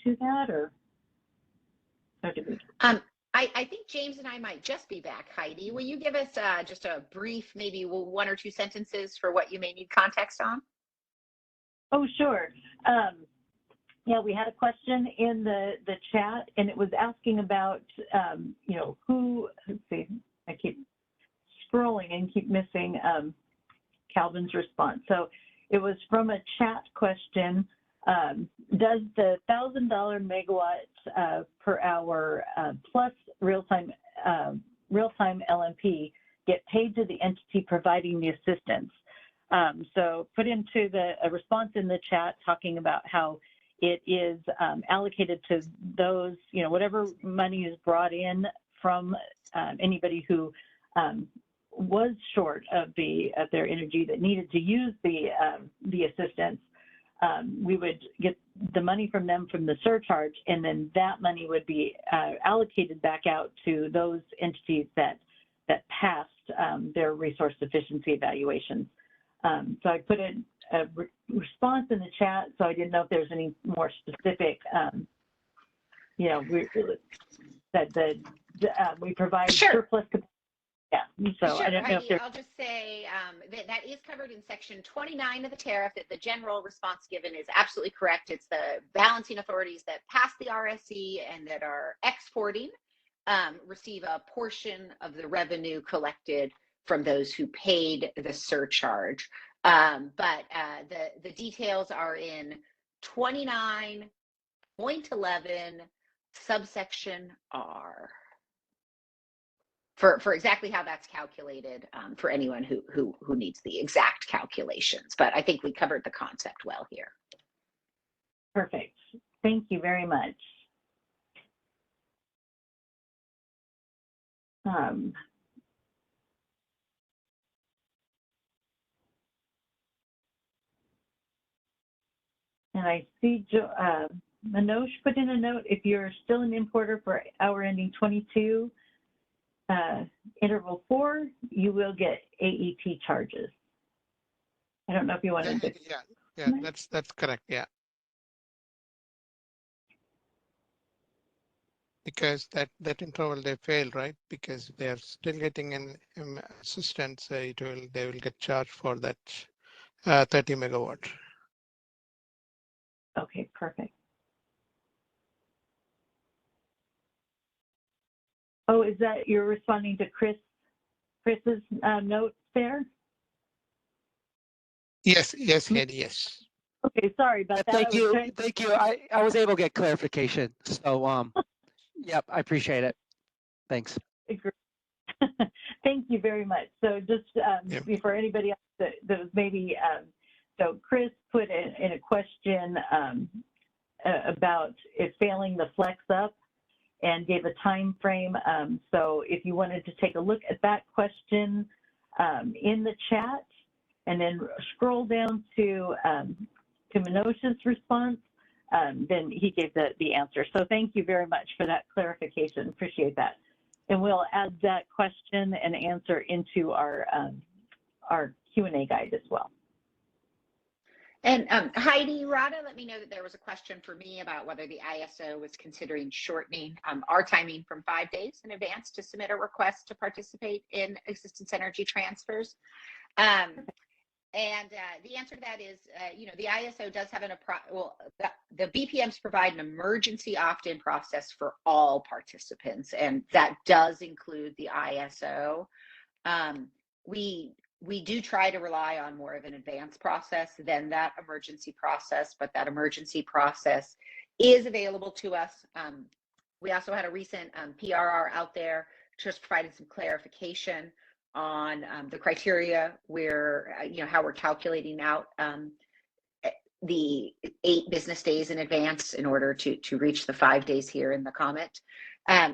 to that, or did we? I think James and I might just be back. Heidi, will you give us just a brief, maybe 1 or 2 sentences for what you may need context on? Oh, sure. Yeah, we had a question in the chat, and it was asking about, you know, let's see, I keep scrolling and keep missing Calvin's response. So it was from a chat question. Does the $1,000 megawatt per hour plus real-time LMP get paid to the entity providing the assistance? So put into a response in the chat talking about how it is allocated to those, you know, whatever money is brought in from anybody who was short of their energy that needed to use the assistance. We would get the money from them from the surcharge, and then that money would be allocated back out to those entities that passed their resource efficiency evaluations. So I put in a response in the chat, so I didn't know if there's any more specific, you know, we provide surplus capacity. Yeah, so sure, I don't know if there's... I'll just say that is covered in section 29 of the tariff, that the general response given is absolutely correct. It's the balancing authorities that pass the RSE and that are exporting receive a portion of the revenue collected from those who paid the surcharge. But the details are in 29.11 subsection R. For exactly how that's calculated for anyone who needs the exact calculations. But I think we covered the concept well here. Perfect. Thank you very much. And I see Manoj put in a note, if you're still an importer for hour ending 22, interval 4, you will get AET charges. I don't know if you wanted to. Yeah, that's correct. Yeah, because that interval they fail, right? Because they are still getting an assistance. They will get charged for that 30 megawatt. Okay, perfect. Oh, is that you're responding to Chris's note there? Yes, Heidi, yes. Okay, sorry about that. Thank you. Thank you. I was able to get clarification. So, yep, I appreciate it. Thanks. Thank you very much. So just for anybody else that was maybe, so Chris put in a question about it failing the flex up and gave a time frame. So if you wanted to take a look at that question in the chat and then scroll down to Manoj's response, then he gave the answer. So thank you very much for that clarification. Appreciate that. And we'll add that question and answer into our Q&A guide as well. And Heidi, Rada let me know that there was a question for me about whether the ISO was considering shortening our timing from 5 days in advance to submit a request to participate in assistance energy transfers. And the answer to that is, the ISO does have the BPMs provide an emergency opt-in process for all participants, and that does include the ISO. We do try to rely on more of an advanced process than that emergency process, but that emergency process is available to us. We also had a recent PRR out there just providing some clarification on the criteria where, how we're calculating out the 8 business days in advance in order to reach the 5 days here in the comment.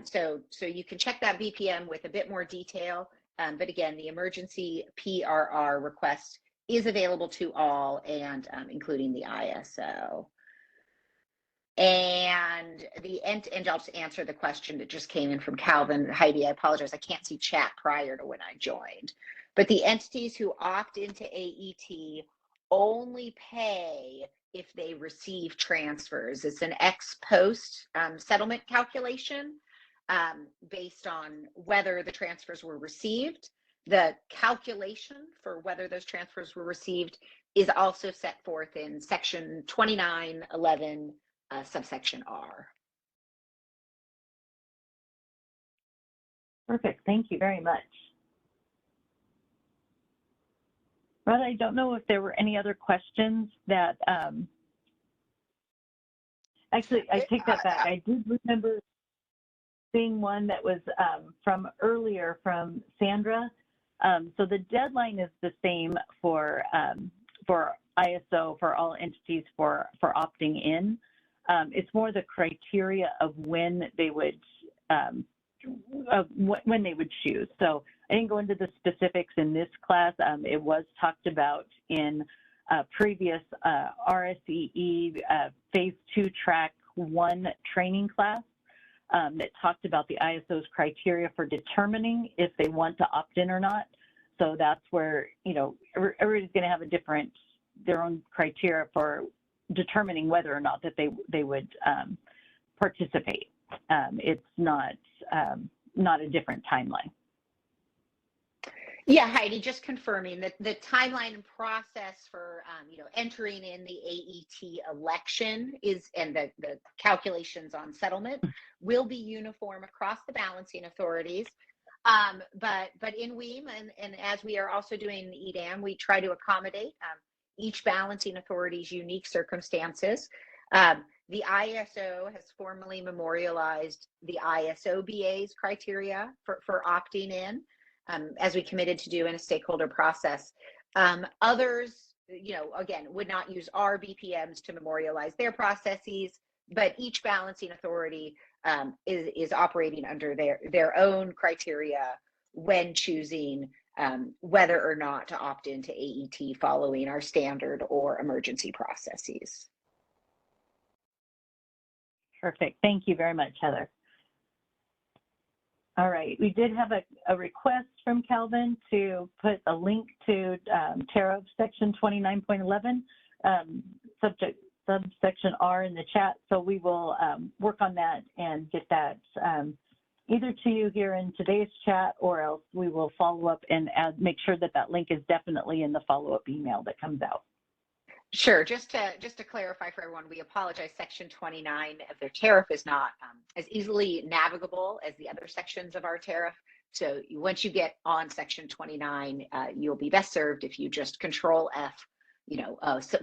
So you can check that BPM with a bit more detail. But again, the emergency PRR request is available to all, and including the ISO. And I'll just answer the question that just came in from Calvin. Heidi, I apologize, I can't see chat prior to when I joined. But the entities who opt into AET only pay if they receive transfers. It's an ex post settlement calculation based on whether the transfers were received. The calculation for whether those transfers were received is also set forth in section 2911. Subsection R. Perfect. Thank you very much. Rod, I don't know if there were any other questions that, actually, I take that back. I did remember seeing one that was from earlier from Sandra. So the deadline is the same for ISO for all entities for opting in. It's more the criteria of when they would choose. So I didn't go into the specifics in this class. It was talked about in previous RSEE Phase 2 Track 1 training class that talked about the ISO's criteria for determining if they want to opt in or not. So that's where, everybody's going to have their own criteria for determining whether or not that they would participate. It's not a different timeline. Yeah, Heidi, just confirming that the timeline and process for entering in the AET election and the calculations on settlement will be uniform across the balancing authorities. But in WEIM and as we are also doing EDAM, we try to accommodate each balancing authority's unique circumstances. The ISO has formally memorialized the ISO-BA's criteria for opting in, as we committed to do in a stakeholder process. Others, again, would not use our BPMs to memorialize their processes, but each balancing authority is operating under their own criteria when choosing whether or not to opt into AET following our standard or emergency processes. Perfect. Thank you very much, Heather. All right, we did have a request from Calvin to put a link to tariff section 29.11, subsection R in the chat. So we will work on that and get that either to you here in today's chat, or else we will follow up and make sure that that link is definitely in the follow-up email that comes out. Sure. Just to clarify for everyone, we apologize. Section 29 of their tariff is not as easily navigable as the other sections of our tariff. So once you get on section 29, you'll be best served if you just Control F,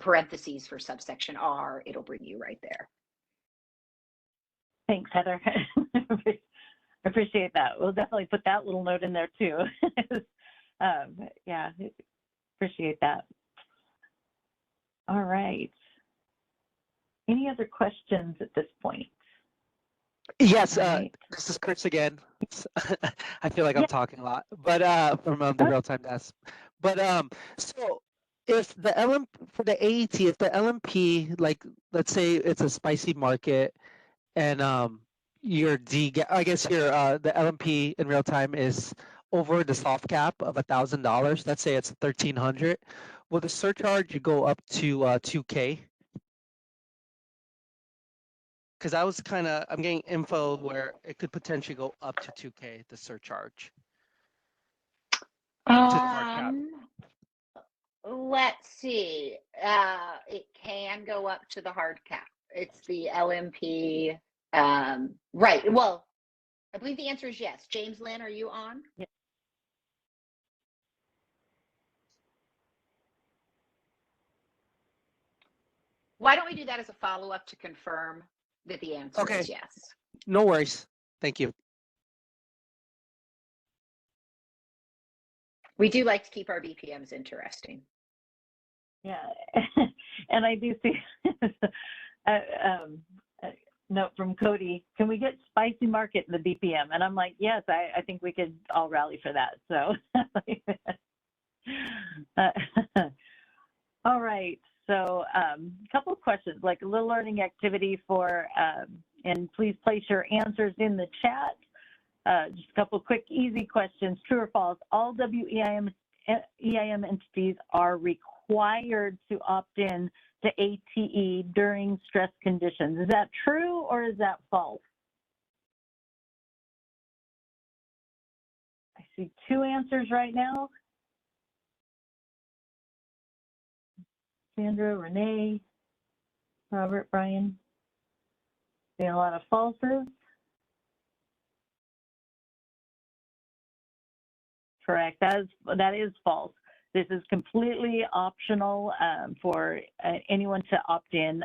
parentheses for subsection R. It'll bring you right there. Thanks, Heather. I appreciate that. We'll definitely put that little note in there too. Yeah, appreciate that. All right. Any other questions at this point? Yes, right. This is Chris again. I feel like I'm talking a lot, but from the real-time desk. But so if the for the AET, if the LMP, like let's say it's a spicy market, and your I guess your the LMP in real time is over the soft cap of $1,000. Let's say it's $1,300. Will the surcharge go up to $2K? Because I'm getting info where it could potentially go up to $2K, the surcharge. To the hard cap. Let's see. It can go up to the hard cap. It's the LMP. Right. Well, I believe the answer is yes. James Lynn, are you on? Yeah. Why don't we do that as a follow-up to confirm that the answer Okay. is yes? No worries. Thank you. We do like to keep our BPMs interesting. Yeah, and I do see a note from Cody. Can we get spicy market in the BPM? And I'm like, yes, I think we could all rally for that. So, all right. So, a couple of questions, like a little learning activity for, and please place your answers in the chat. Just a couple of quick, easy questions. True or false? All WEIM entities are required to opt in to ATE during stress conditions. Is that true or is that false? I see two answers right now. Sandra, Renee, Robert, Brian. Seeing a lot of falses. Correct. That is false. This is completely optional for anyone to opt in.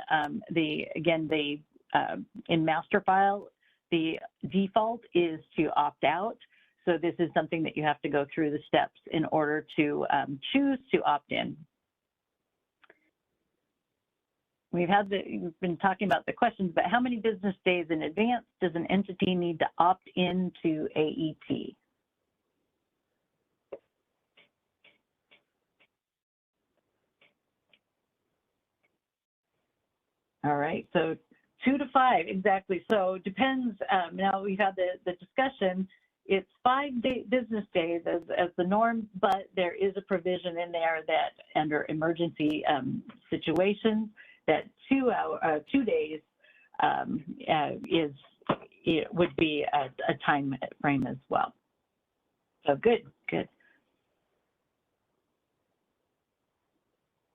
In master file, the default is to opt out. So this is something that you have to go through the steps in order to choose to opt in. We've been talking about the questions, but how many business days in advance does an entity need to opt into AET? All right, so 2 to 5, exactly. So depends, now we've had the discussion, it's 5 business days as the norm, but there is a provision in there that under emergency situations, that 2 days would be a time frame as well. So good.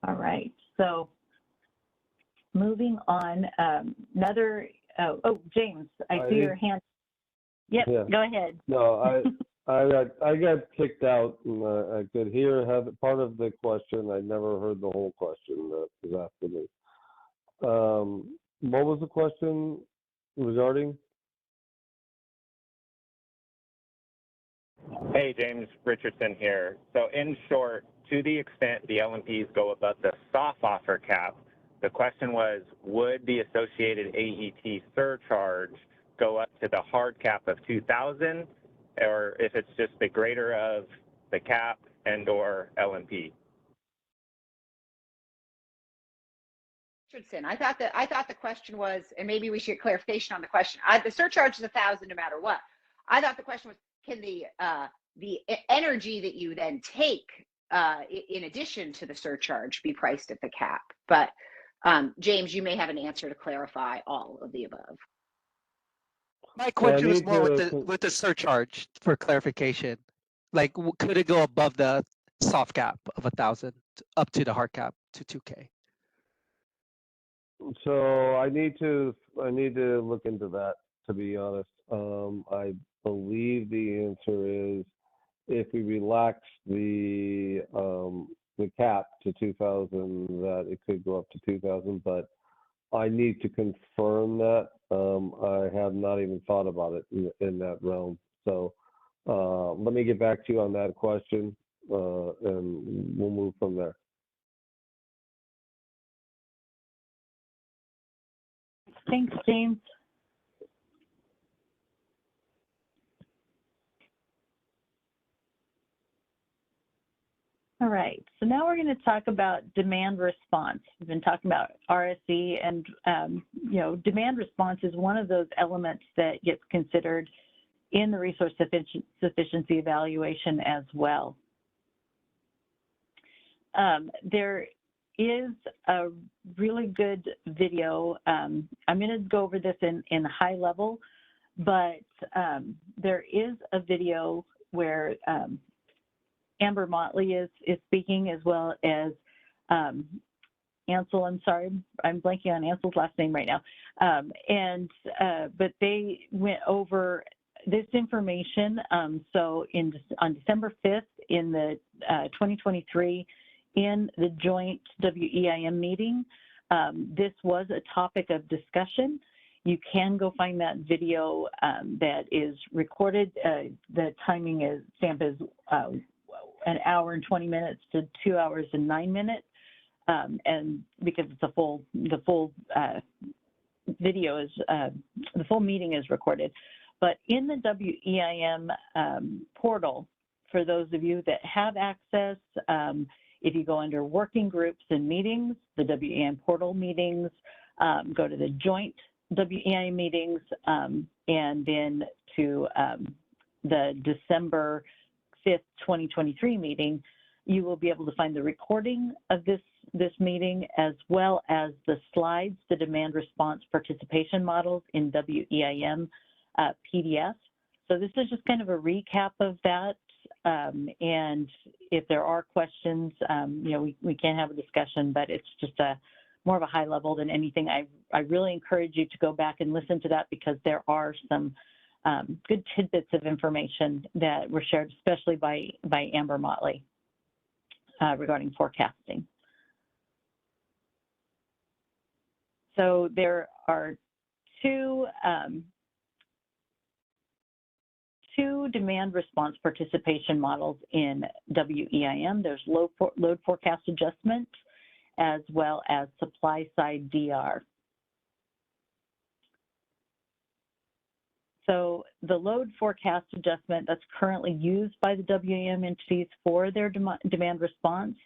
All right, so moving on, James, I see your hand. Yep, yeah. Go ahead. No, I got kicked out, and I could hear part of the question. I never heard the whole question that was asked of me. What was the question regarding? Hey, James Richardson here. So in short, to the extent the LMPs go above the soft offer cap, the question was, would the associated AET surcharge go up to the hard cap of 2,000, or if it's just the greater of the cap and or LMP? Richardson, I thought the question was, and maybe we should get clarification on the question. The surcharge is 1,000 no matter what. I thought the question was, can the energy that you then take in addition to the surcharge be priced at the cap? But James, you may have an answer to clarify all of the above. My question was more with the surcharge for clarification. Like, could it go above the soft cap of 1,000 up to the hard cap to 2K? So I need to look into that, to be honest. I believe the answer is if we relax the cap to 2,000, that it could go up to 2,000, but I need to confirm that. I have not even thought about it in that realm. So let me get back to you on that question, and we'll move from there. Thanks, James. All right, so now we're going to talk about demand response. We've been talking about RSE, and demand response is one of those elements that gets considered in the resource sufficiency evaluation as well. There is a really good video. I'm going to go over this in high level, but there is a video where Amber Motley is speaking, as well as Ansel. I'm sorry, I'm blanking on Ansel's last name right now. But they went over this information. So on December 5th in the 2023 in the joint WEIM meeting, this was a topic of discussion. You can go find that video that is recorded. The timing stamp is 1 hour and 20 minutes to 2 hours and 9 minutes. And because it's the full video is, the full meeting is recorded. But in the WEIM portal, for those of you that have access, if you go under working groups and meetings, the WEIM portal meetings, go to the joint WEIM meetings, and then to the December 5th, 2023 meeting, you will be able to find the recording of this meeting, as well as the slides, the demand response participation models in WEIM PDF. So this is just kind of a recap of that. And if there are questions, you know, we can have a discussion, but it's just more of a high level than anything. I really encourage you to go back and listen to that, because there are some good tidbits of information that were shared, especially by Amber Motley regarding forecasting. So there are two demand response participation models in WEIM. There's load forecast adjustment, as well as supply side DR. So the load forecast adjustment that's currently used by the WEIM entities for their demand response,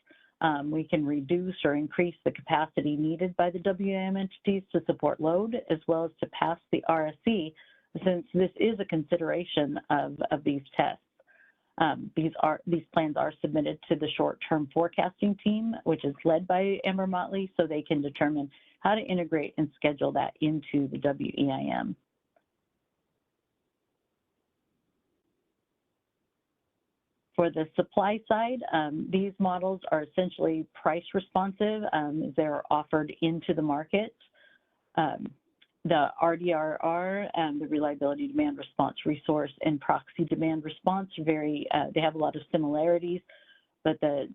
we can reduce or increase the capacity needed by the WEIM entities to support load, as well as to pass the RSE, since this is a consideration of these tests. These plans are submitted to the short-term forecasting team, which is led by Amber Motley, so they can determine how to integrate and schedule that into the WEIM. For the supply side, these models are essentially price responsive. They're offered into the market. The RDRR, the Reliability Demand Response Resource, and Proxy Demand Response, they have a lot of similarities, but the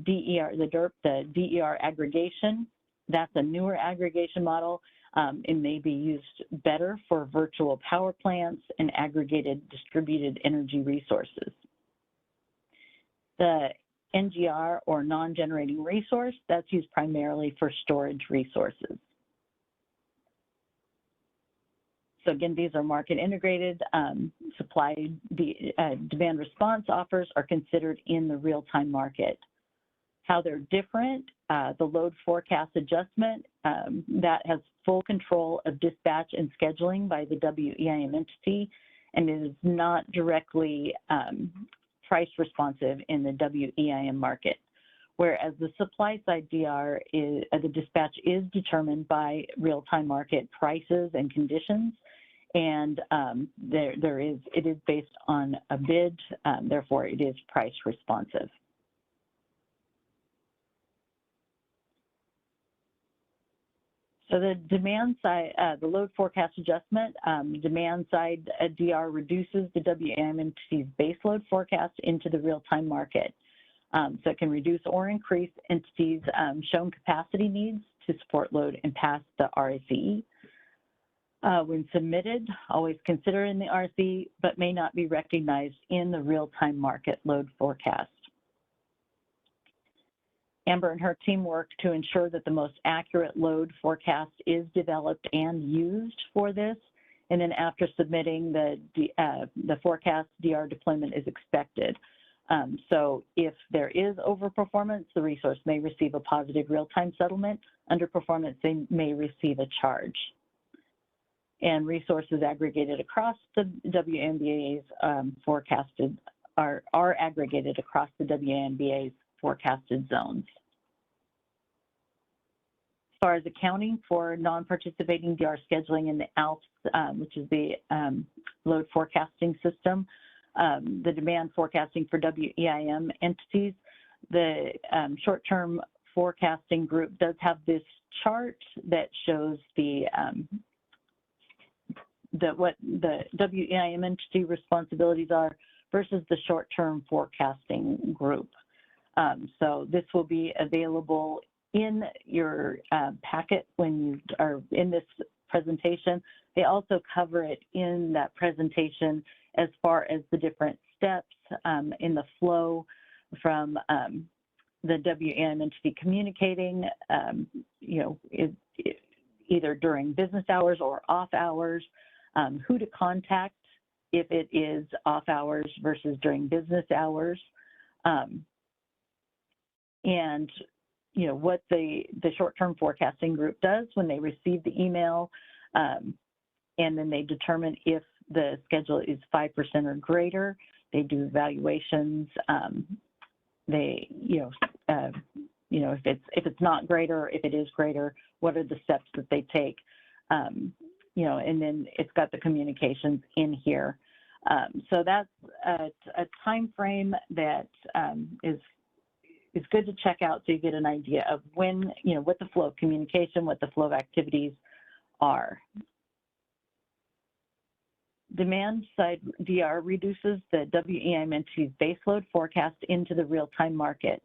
DER aggregation, that's a newer aggregation model. It may be used better for virtual power plants and aggregated distributed energy resources. The NGR, or non-generating resource, that's used primarily for storage resources. So again, these are market integrated. Demand response offers are considered in the real-time market. How they're different, the load forecast adjustment, that has full control of dispatch and scheduling by the WEIM entity, and it is not directly price responsive in the WEIM market. Whereas the supply side DR, the dispatch is determined by real-time market prices and conditions, and it is based on a bid, therefore it is price responsive. So the demand side, the load forecast adjustment, demand side DR reduces the WEIM entity's base load forecast into the real-time market. So it can reduce or increase entities' shown capacity needs to support load and pass the RSE. When submitted, always consider in the RSE, but may not be recognized in the real-time market load forecast. Amber and her team work to ensure that the most accurate load forecast is developed and used for this. And then after submitting, the forecast DR deployment is expected. So if there is overperformance, the resource may receive a positive real-time settlement. Underperformance, they may receive a charge. And resources aggregated across the WNBA's forecasted are aggregated across the WNBA's forecasted zones. As far as accounting for non-participating DR scheduling in the ALPS, which is the load forecasting system, the demand forecasting for WEIM entities. The short-term forecasting group does have this chart that shows what the WEIM entity responsibilities are versus the short-term forecasting group. So this will be available in your packet when you are in this presentation. They also cover it in that presentation as far as the different steps in the flow from the WEIM entity communicating, either during business hours or off hours, who to contact if it is off hours versus during business hours, and what the short-term forecasting group does when they receive the email, and then they determine if the schedule is 5% or greater. They do evaluations. If it's not greater, if it is greater, what are the steps that they take? And then it's got the communications in here. So that's a time frame that is good to check out, so you get an idea of when, what the flow of communication, what the flow of activities are. Demand side DR reduces the WEIM entity's baseload forecast into the real-time market.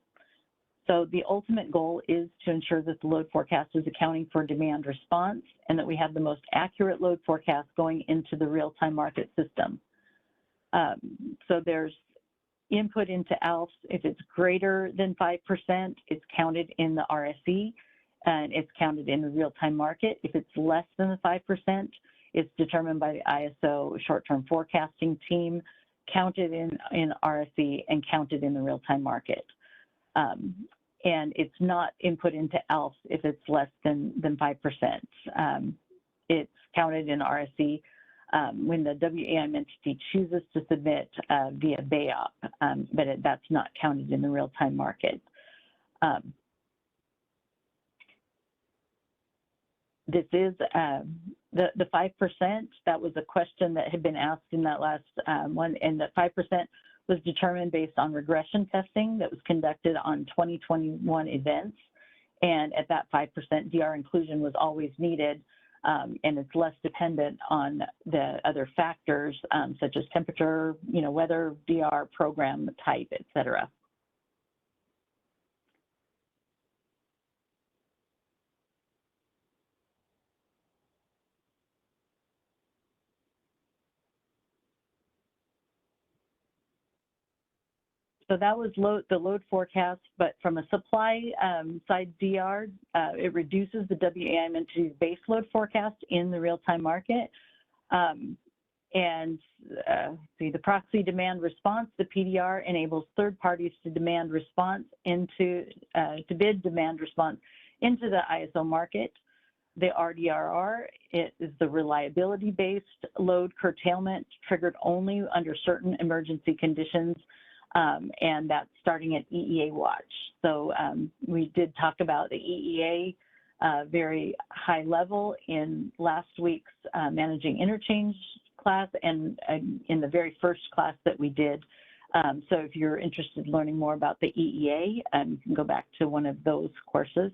So the ultimate goal is to ensure that the load forecast is accounting for demand response and that we have the most accurate load forecast going into the real-time market system. So there's input into ALFs. If it's greater than 5%, it's counted in the RSE and it's counted in the real-time market. If it's less than the 5%, it's determined by the ISO short-term forecasting team, counted in RSE and counted in the real-time market. And it's not input into ALFs if it's less than 5%. It's counted in RSE when the WEIM entity chooses to submit via BAOP, but that's not counted in the real-time market. This is the 5%. That was a question that had been asked in that last one, and the 5% was determined based on regression testing that was conducted on 2021 events. And at that 5%, DR inclusion was always needed, and it's less dependent on the other factors such as temperature, weather, DR, program type, et cetera. So that was the load forecast, but from a supply side DR, it reduces the WEIM entity's base load forecast in the real-time market. The proxy demand response, the PDR, enables third parties to demand response to bid demand response into the ISO market. The RDRR, it is the reliability-based load curtailment triggered only under certain emergency conditions. And that's starting at EEA watch. So we did talk about the EEA very high level in last week's managing interchange class and in the very first class that we did. So if you're interested in learning more about the EEA, you can go back to one of those courses.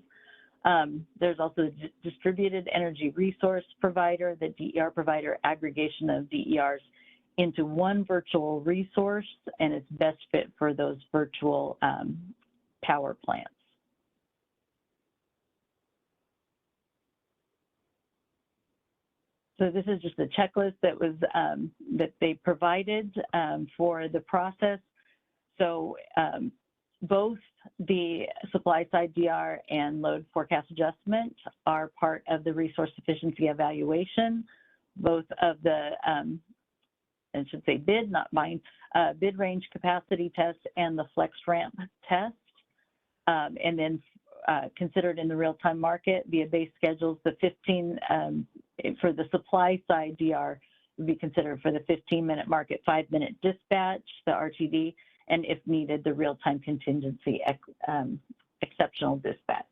There's also the distributed energy resource provider, the DER provider aggregation of DERs into one virtual resource, and it's best fit for those virtual power plants. So this is just a checklist that was that they provided for the process. So both the supply side DR and load forecast adjustment are part of the resource efficiency evaluation. Both of the I should say bid, not bind, bid range capacity test and the flex ramp test. And then considered in the real-time market via base schedules, the 15, for the supply side DR would be considered for the 15-minute market, 5-minute dispatch, the RTD, and if needed, the real-time contingency exceptional dispatch.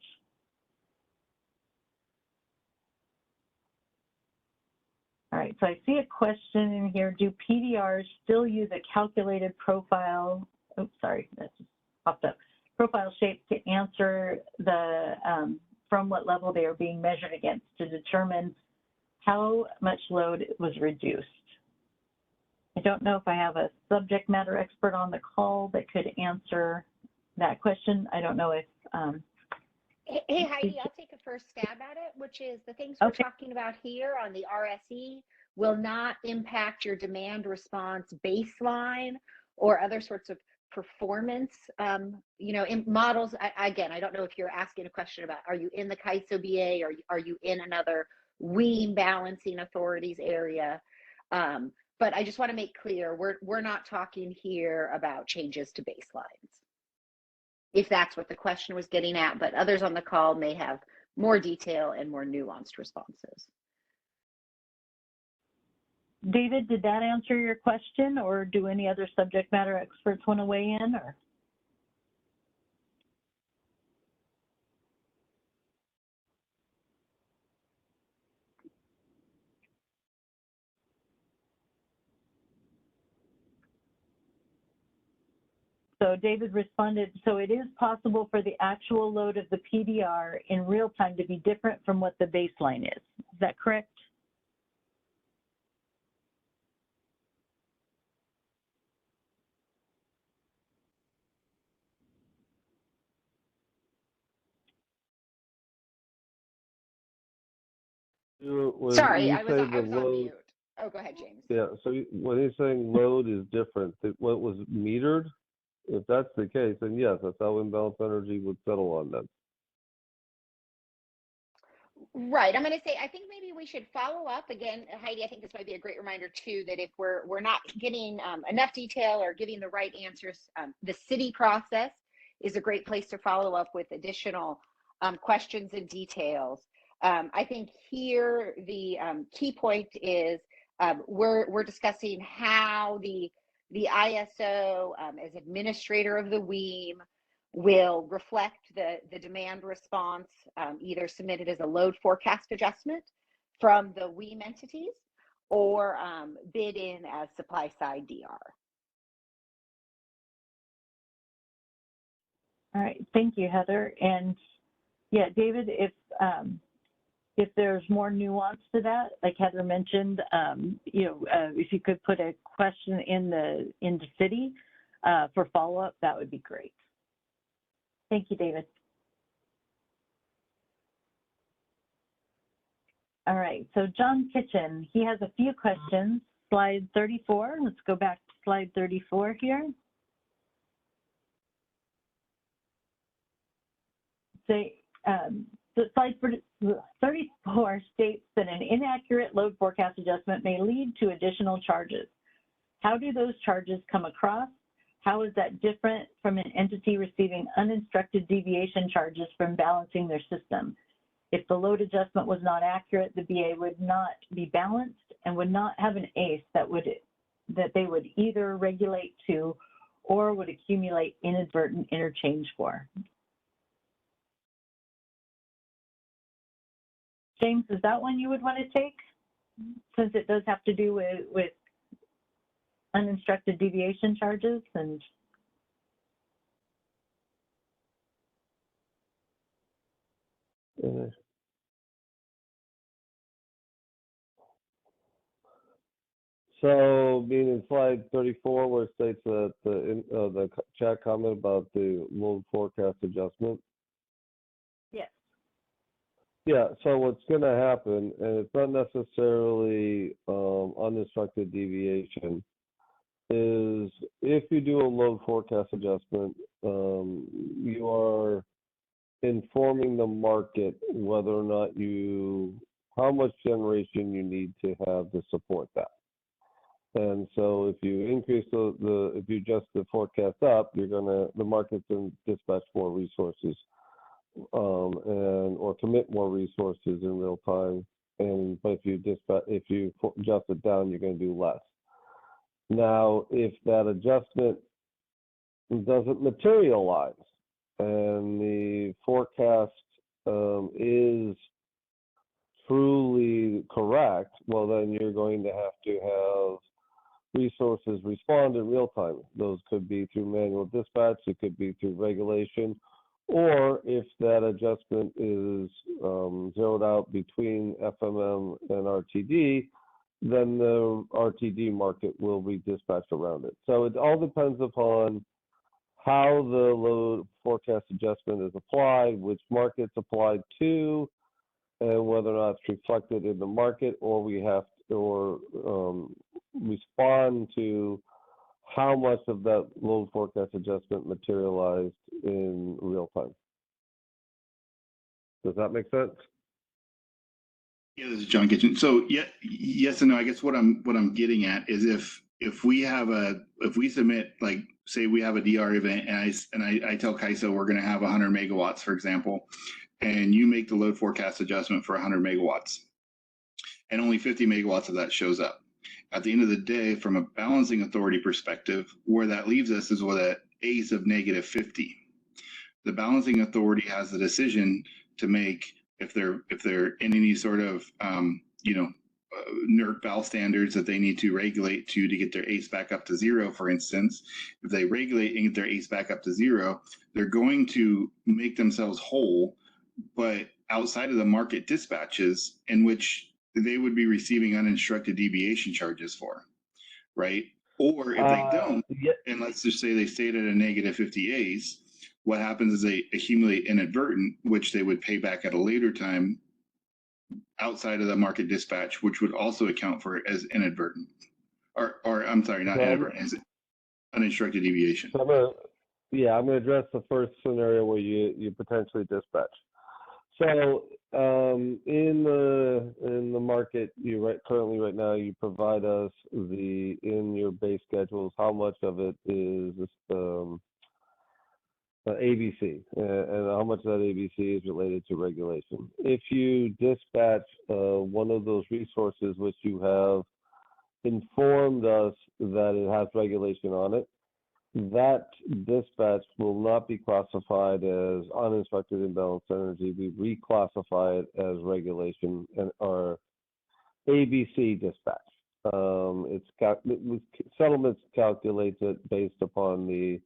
All right, so I see a question in here. Do PDRs still use a calculated profile? Oops, sorry, that just popped up. Profile shape to answer the from what level they are being measured against to determine how much load was reduced. I don't know if I have a subject matter expert on the call that could answer that question. I don't know if. Hey, Heidi, I'll take a first stab at it, which is the things we're talking about here on the RSE will not impact your demand response baseline or other sorts of performance, you know, in models. Again, I don't know if you're asking a question about, are you in the CAISO BA or are you in another WEIM balancing authorities area? But I just want to make clear, we're not talking here about changes to baselines, if that's what the question was getting at, but others on the call may have more detail and more nuanced responses. David, did that answer your question, or do any other subject matter experts want to weigh in? Or? So David responded, so it is possible for the actual load of the PDR in real time to be different from what the baseline is. Is that correct? Sorry, I was on mute. Oh, go ahead, James. Yeah, so when he's saying load is different, what was metered? If that's the case, then yes, that's how imbalanced energy would settle on that. Right. I'm going to say, I think maybe we should follow up again, Heidi. I think this might be a great reminder too, that if we're not getting enough detail or giving the right answers, the city process is a great place to follow up with additional questions and details. I think here the key point is we're discussing how the ISO as administrator of the WEIM will reflect the demand response, either submitted as a load forecast adjustment from the WEIM entities or bid in as supply side DR. All right, thank you, Heather. And yeah, David, if there's more nuance to that, like Heather mentioned, you know, if you could put a question in the city for follow-up, that would be great. Thank you, David. All right, so John Kitchen, he has a few questions. Slide 34, let's go back to slide 34 here. So slide 34 states that an inaccurate load forecast adjustment may lead to additional charges. How do those charges come across? How is that different from an entity receiving uninstructed deviation charges from balancing their system? If the load adjustment was not accurate, the BA would not be balanced and would not have an ACE that they would either regulate to or would accumulate inadvertent interchange for. James, is that one you would want to take, since it does have to do with uninstructed deviation charges? And so being in slide 34 where it states that the chat comment about the load forecast adjustment. yes. Yeah, so what's going to happen, and it's not necessarily uninstructed deviation, is if you do a load forecast adjustment, you are informing the market whether or not how much generation you need to have to support that. And so if you increase if you adjust the forecast up, the market's going to dispatch more resources or commit more resources in real time. But if you adjust it down, you're going to do less. Now, if that adjustment doesn't materialize and the forecast is truly correct, react, well, then you're going to have resources respond in real time. Those could be through manual dispatch, it could be through regulation, or if that adjustment is zeroed out between FMM and RTD, then the RTD market will be dispatched around it. So it all depends upon how the load forecast adjustment is applied, which market's applied to, and whether or not it's reflected in the market, or we have to, respond to how much of that load forecast adjustment materialized in real time. Does that make sense? Yeah, this is John Kitchen. So yeah, yes and no. I guess what I'm getting at is if we submit, like, say we have a DR event and I tell KISO we're going to have 100 megawatts, for example, and you make the load forecast adjustment for 100 megawatts, and only 50 megawatts of that shows up. At the end of the day, from a balancing authority perspective, where that leaves us is with an ACE of negative 50. The balancing authority has the decision to make if they're in any sort of NERC valve standards that they need to regulate to get their ACE back up to zero, for instance. If they regulate and get their ACE back up to zero, they're going to make themselves whole, but outside of the market dispatches in which they would be receiving uninstructed deviation charges for, right? Or if they don't, and let's just say they stayed at a negative 50 ACE, what happens is they accumulate inadvertent, which they would pay back at a later time outside of the market dispatch, which would also account for it as inadvertent, or I'm sorry, not inadvertent, as uninstructed deviation. So I'm gonna address the first scenario where you potentially dispatch. So in the market, currently right now, you provide us in your base schedules how much of it is ABC and how much of that ABC is related to regulation. If you dispatch one of those resources which you have informed us that it has regulation on it, that dispatch will not be classified as uninstructed imbalanced energy. We reclassify it as regulation or ABC dispatch. Settlements calculates it based upon the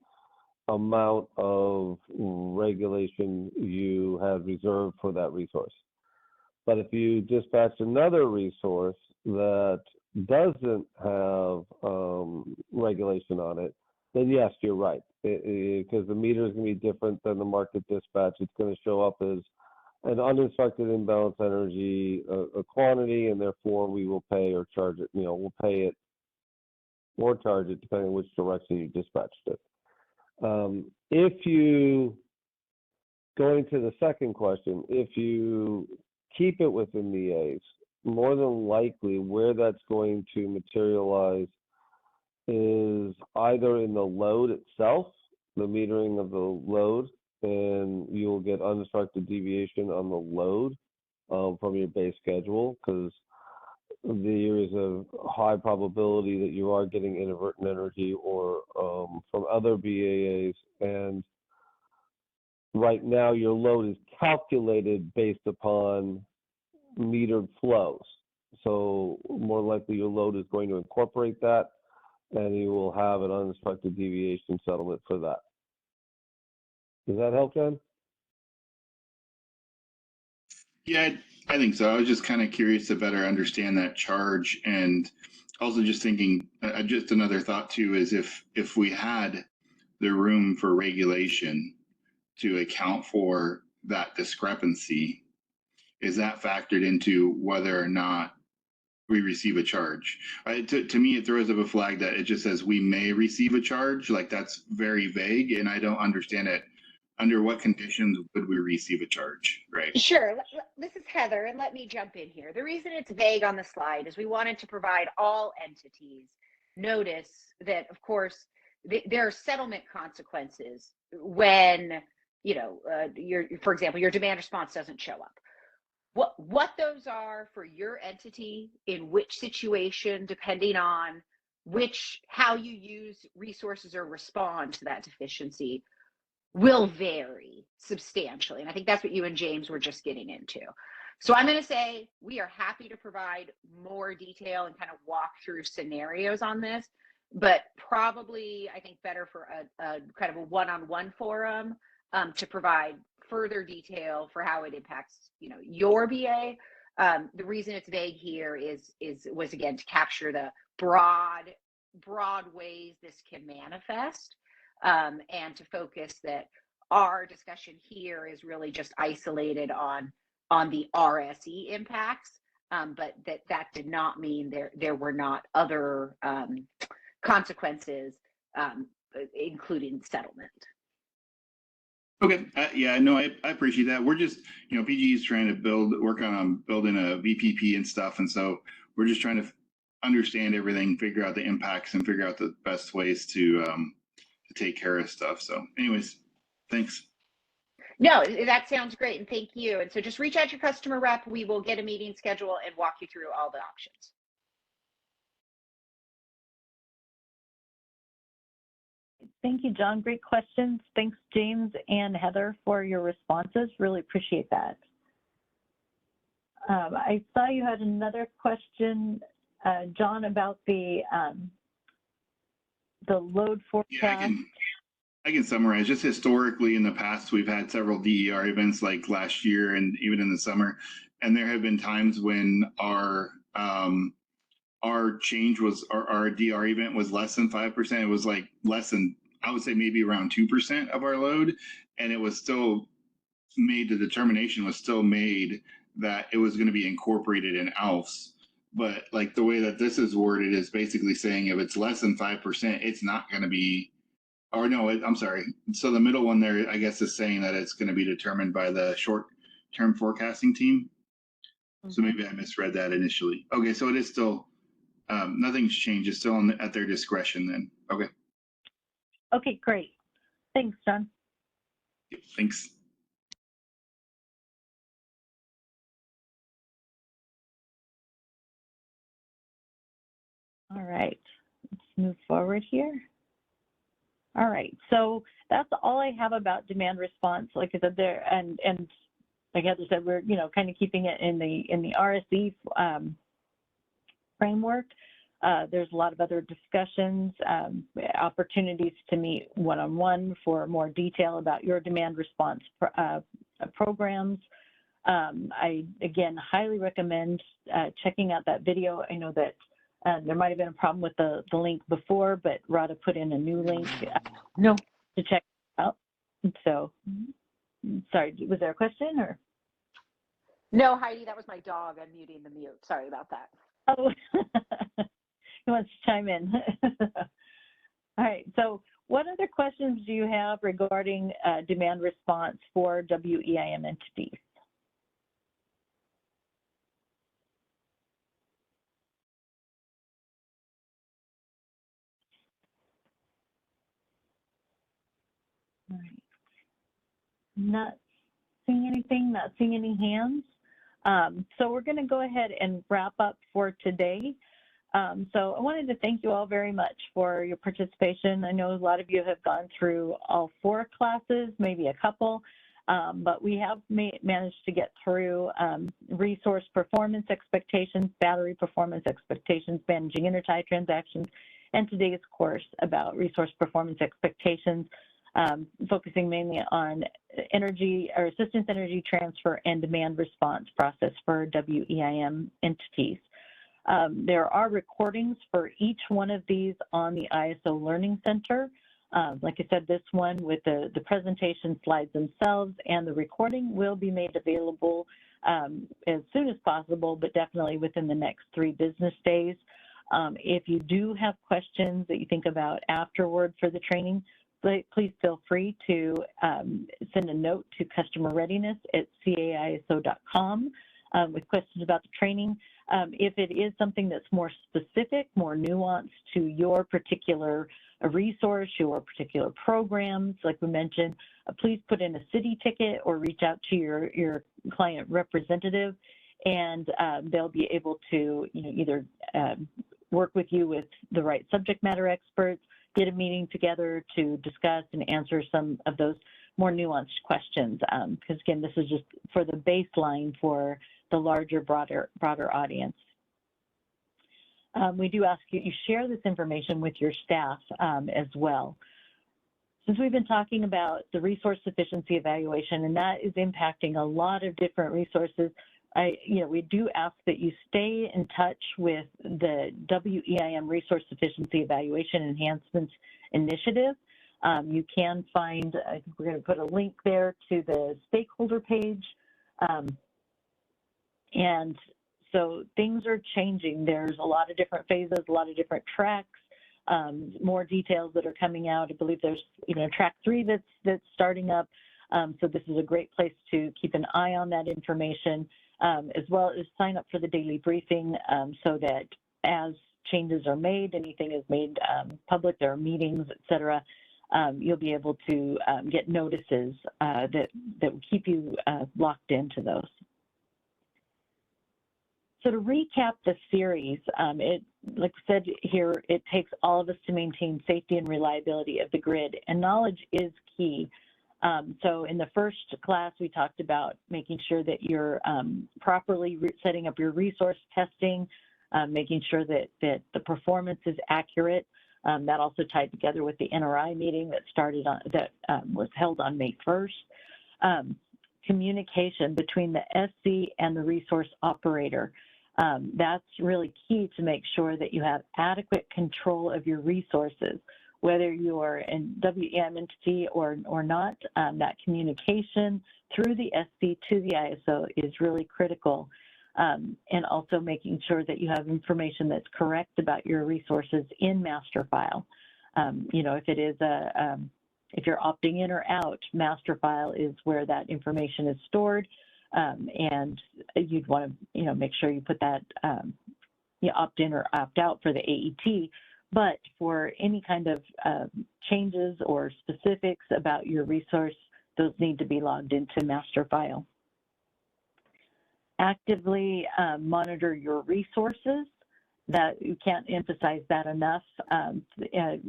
amount of regulation you have reserved for that resource. But if you dispatch another resource that doesn't have regulation on it, then yes, you're right. Because the meter is going to be different than the market dispatch. It's going to show up as an uninstructed imbalanced energy a quantity, and therefore we will pay or charge it. We'll pay it or charge it depending on which direction you dispatched it. If you, going to the second question, if you keep it within the A's, more than likely where that's going to materialize is either in the load itself, the metering of the load, and you'll get uninstructed deviation on the load from your base schedule, because there is a high probability that you are getting inadvertent energy or from other BAAs, and right now your load is calculated based upon metered flows. So more likely your load is going to incorporate that, and you will have an uninstructed deviation settlement for that. Does that help, John? Yeah, I think so. I was just kind of curious to better understand that charge, and also just thinking, just another thought too, is if we had the room for regulation to account for that discrepancy, is that factored into whether or not we receive a charge? To me, it throws up a flag that it just says we may receive a charge. Like, that's very vague, and I don't understand it. Under what conditions would we receive a charge, right? Sure. This is Heather, and let me jump in here. The reason it's vague on the slide is we wanted to provide all entities notice that, of course, there are settlement consequences when, for example, your demand response doesn't show up. What those are for your entity, in which situation, depending on how you use resources or respond to that deficiency, will vary substantially. And I think that's what you and James were just getting into. So I'm going to say we are happy to provide more detail and kind of walk through scenarios on this, but probably I think better for a kind of a one-on-one forum to provide further detail for how it impacts, you know, your BA. The reason it's vague here was again to capture the broad ways this can manifest, and to focus that our discussion here is really just isolated on the RSE impacts, but that did not mean there were not other consequences, including settlement. Okay, yeah, no, I appreciate that. We're just, you know, PG is trying to work on building a VPP and stuff, and so we're just trying to understand everything, figure out the impacts, and figure out the best ways to take care of stuff. So, anyways, thanks. No, that sounds great, and thank you. And so just reach out to your customer rep. We will get a meeting schedule and walk you through all the options. Thank you, John. Great questions. Thanks, James and Heather, for your responses. Really appreciate that. I saw you had another question, John, about the load forecast. Yeah, I can summarize. Just historically in the past, we've had several DER events like last year and even in the summer. And there have been times when our change was, our DR event was less than 5%. It was like less than, I would say maybe around 2% of our load. And it was still made, the determination was still made that it was going to be incorporated in ALFs. But like the way that this is worded is basically saying if it's less than 5%, it's not going to be, or no, I'm sorry. So the middle one there, I guess, is saying that it's going to be determined by the short-term forecasting team. Mm-hmm. So maybe I misread that initially. Okay, so it is still, nothing's changed. It's still at their discretion then. Okay. Okay, great. Thanks, John. Thanks. All right, let's move forward here. All right, so that's all I have about demand response. Like I said there, and like Heather said, we're kind of keeping it in the RSE framework. There's a lot of other discussions, opportunities to meet one-on-one for more detail about your demand response programs. I again highly recommend checking out that video. I know that there might have been a problem with the link before, but Rada put in a new link to check it out. So, sorry, was there a question or? No, Heidi, that was my dog unmuting the mute. Sorry about that. Oh, he wants to chime in. All right, so what other questions do you have regarding demand response for WEIM entities? All right. Not seeing anything, not seeing any hands. So we're going to go ahead and wrap up for today. So I wanted to thank you all very much for your participation. I know a lot of you have gone through all 4 classes, maybe a couple, but we have managed to get through resource performance expectations, battery performance expectations, managing intertie transactions, and today's course about resource performance expectations, focusing mainly on energy or assistance energy transfer and demand response process for WEIM entities. There are recordings for each one of these on the ISO Learning Center. Like I said, this one with the presentation slides themselves and the recording will be made available as soon as possible, but definitely within the next 3 business days. If you do have questions that you think about afterward for the training, please feel free to send a note to customerreadiness@caiso.com with questions about the training. If it is something that's more specific, more nuanced to your particular resource, your particular programs, like we mentioned, please put in a city ticket or reach out to your client representative, and they'll be able to either work with you with the right subject matter experts, get a meeting together to discuss and answer some of those more nuanced questions. Because again, this is just for the baseline for the larger, broader audience. We do ask you share this information with your staff as well. Since we've been talking about the resource sufficiency evaluation, and that is impacting a lot of different resources, we do ask that you stay in touch with the WEIM Resource Sufficiency Evaluation Enhancements Initiative. You can find, I think we're going to put a link there to the stakeholder page. And so things are changing. There's a lot of different phases, a lot of different tracks. More details that are coming out. I believe there's track 3 that's starting up. So this is a great place to keep an eye on that information, as well as sign up for the daily briefing so that as changes are made, anything is made public, there are meetings, et cetera, you'll be able to get notices that will keep you locked into those. So to recap the series, like I said here, it takes all of us to maintain safety and reliability of the grid, and knowledge is key. So in the first class, we talked about making sure that you're properly setting up your resource testing, making sure that the performance is accurate. That also tied together with the NRI meeting that was held on May 1st. Communication between the SC and the resource operator. That's really key to make sure that you have adequate control of your resources, whether you're in WEIM entity or not. That communication through the SC to the ISO is really critical, and also making sure that you have information that's correct about your resources in master file. If it is if you're opting in or out, master file is where that information is stored. And you'd want to, make sure you put that, you opt in or opt out for the AET. But for any kind of changes or specifics about your resource, those need to be logged into master file. Actively monitor your resources. That you can't emphasize that enough.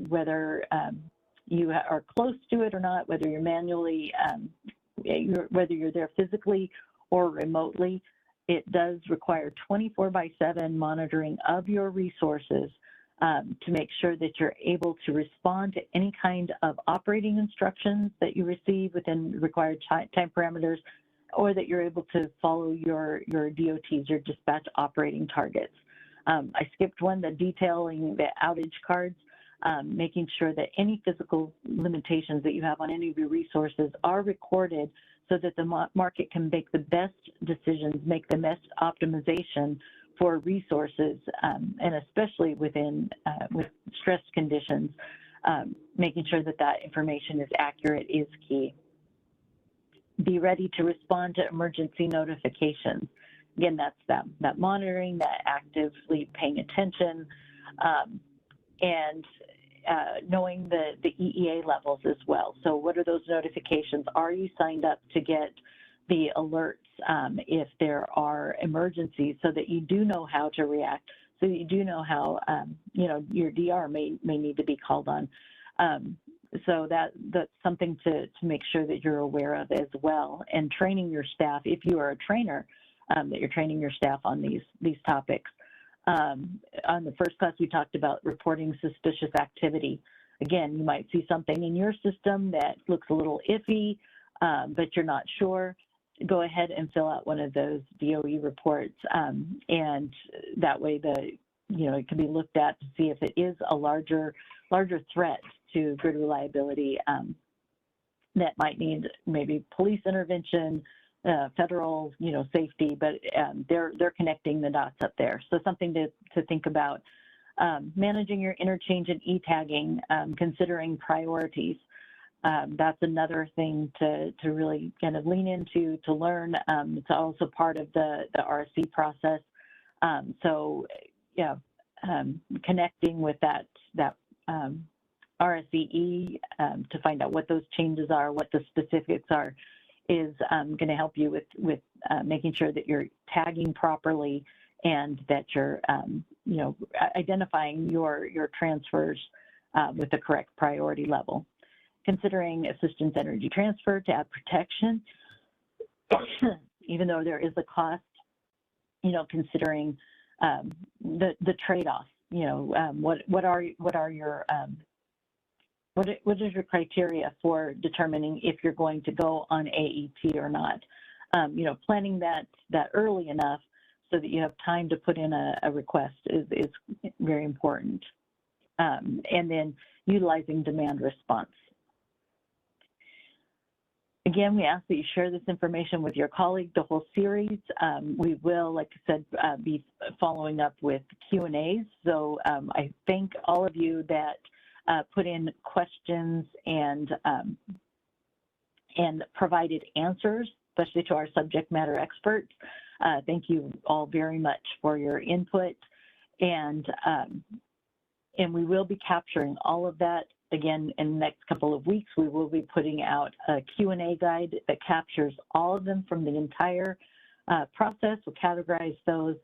Whether you are close to it or not, whether you're manually, whether you're there physically or remotely, it does require 24/7 monitoring of your resources to make sure that you're able to respond to any kind of operating instructions that you receive within required time parameters, or that you're able to follow your DOTs, your dispatch operating targets. I skipped one, the detailing the outage cards, making sure that any physical limitations that you have on any of your resources are recorded so that the market can make the best decisions, make the best optimization for resources, and especially with stressed conditions, making sure that that information is accurate is key. Be ready to respond to emergency notifications. Again, that's that monitoring, that actively paying attention, and knowing the EEA levels as well. So what are those notifications? Are you signed up to get the alerts if there are emergencies, so that you do know how to react, so that you do know how, your DR may need to be called on. So that's something to make sure that you're aware of as well, and training your staff, if you are a trainer, that you're training your staff on these topics. On the first class, we talked about reporting suspicious activity. Again, you might see something in your system that looks a little iffy, but you're not sure. Go ahead and fill out one of those DOE reports, and that way it can be looked at to see if it is a larger threat to grid reliability that might need maybe police intervention, federal, safety, but they're connecting the dots up there. So something to think about. Managing your interchange and e-tagging, considering priorities. That's another thing to really kind of lean into, to learn. It's also part of the RSC process. Connecting with that RSCE to find out what those changes are, what the specifics are, is going to help you with making sure that you're tagging properly, and that you're identifying your transfers with the correct priority level. Considering assistance energy transfer to add protection, even though there is a cost, considering the trade-off. What is your criteria for determining if you're going to go on AET or not? Planning that early enough so that you have time to put in a request is very important. And then utilizing demand response. Again, we ask that you share this information with your colleague, the whole series. We will, like I said, be following up with Q&As. So I thank all of you that put in questions and provided answers, especially to our subject matter experts. Thank you all very much for your input. And we will be capturing all of that. Again, in the next couple of weeks, we will be putting out a Q&A guide that captures all of them from the entire process. We'll categorize those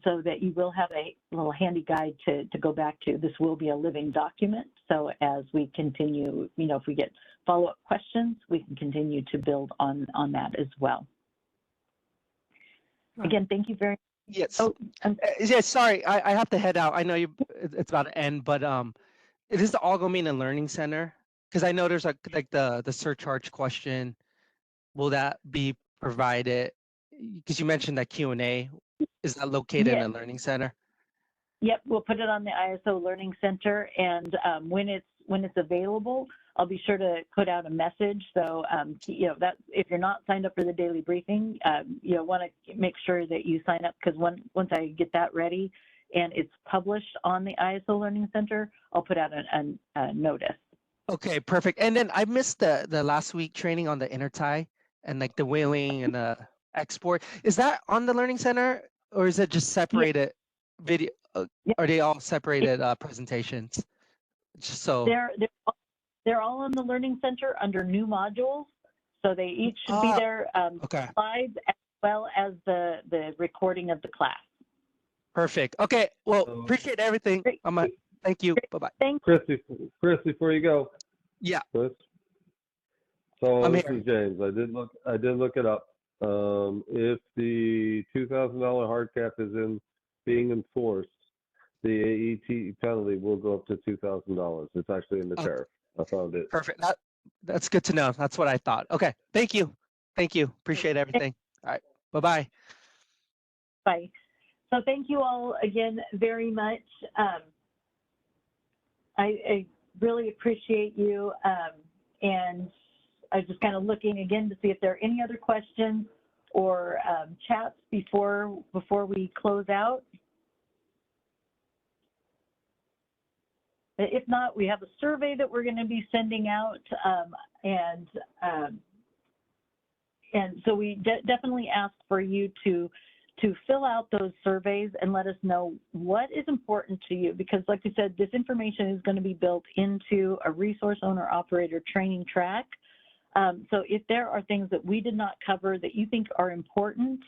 so that you will have a little handy guide to go back to. This will be a living document. So as we continue, if we get follow-up questions, we can continue to build on that as well. Again, thank you very much. Yes. Oh, yes, sorry, I have to head out. I know it's about to end, but it is the Algomin and Learning Center, because I know there's like the surcharge question. Will that be provided? Because you mentioned that Q&A. Is that located in the Learning Center? Yep, we'll put it on the ISO Learning Center, and when it's available, I'll be sure to put out a message. So that if you're not signed up for the daily briefing, want to make sure that you sign up, because once I get that ready and it's published on the ISO Learning Center, I'll put out a notice. Okay, perfect. And then I missed the last week training on the intertie and like the whaling and the export. Is that on the Learning Center, or is it just separated video? Are they all separated presentations? Just so they're all on the Learning Center under new modules, so they each should be there. Okay. Slides as well as the recording of the class. Perfect. Okay. Well, appreciate everything. Thank you. Bye bye. Thanks. Chris, before you go. Yeah. Chris. So I'm this here. is James. I did look it up. If the $2,000 hard cap is being enforced, the AET penalty will go up to $2,000. It's actually in the tariff. I found it. Perfect. That's good to know. That's what I thought. Okay. Thank you. Thank you. Appreciate everything. All right. Bye-bye. Bye. So thank you all again very much. I really appreciate you. And I was just kind of looking again to see if there are any other questions or chats before we close out. If not, we have a survey that we're going to be sending out, and so we definitely ask for you to fill out those surveys and let us know what is important to you, because like I said, this information is going to be built into a resource owner operator training track. So if there are things that we did not cover that you think are important,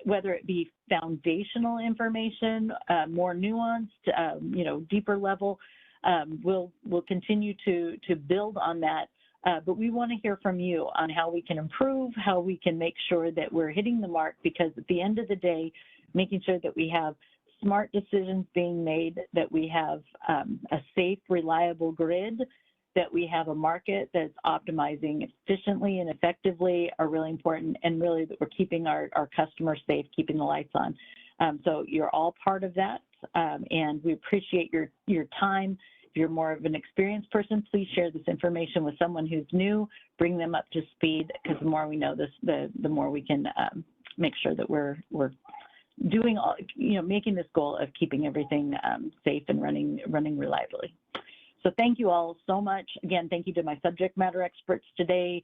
whether it be foundational information, more nuanced, deeper level, we'll continue to build on that. But we want to hear from you on how we can improve, how we can make sure that we're hitting the mark, because at the end of the day, making sure that we have smart decisions being made, that we have a safe, reliable grid, that we have a market that's optimizing efficiently and effectively are really important, and really that we're keeping our customers safe, keeping the lights on. So you're all part of that, and we appreciate your time. If you're more of an experienced person, please share this information with someone who's new, bring them up to speed, because the more we know this, the more we can make sure that we're doing all, making this goal of keeping everything safe and running reliably. So thank you all so much. Again, thank you to my subject matter experts today,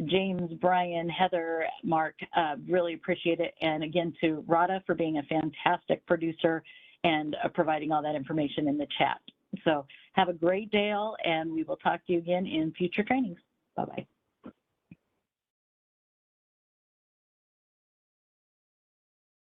James, Brian, Heather, Mark, really appreciate it. And again, to Radha for being a fantastic producer and providing all that information in the chat. So have a great day all, and we will talk to you again in future trainings. Bye-bye.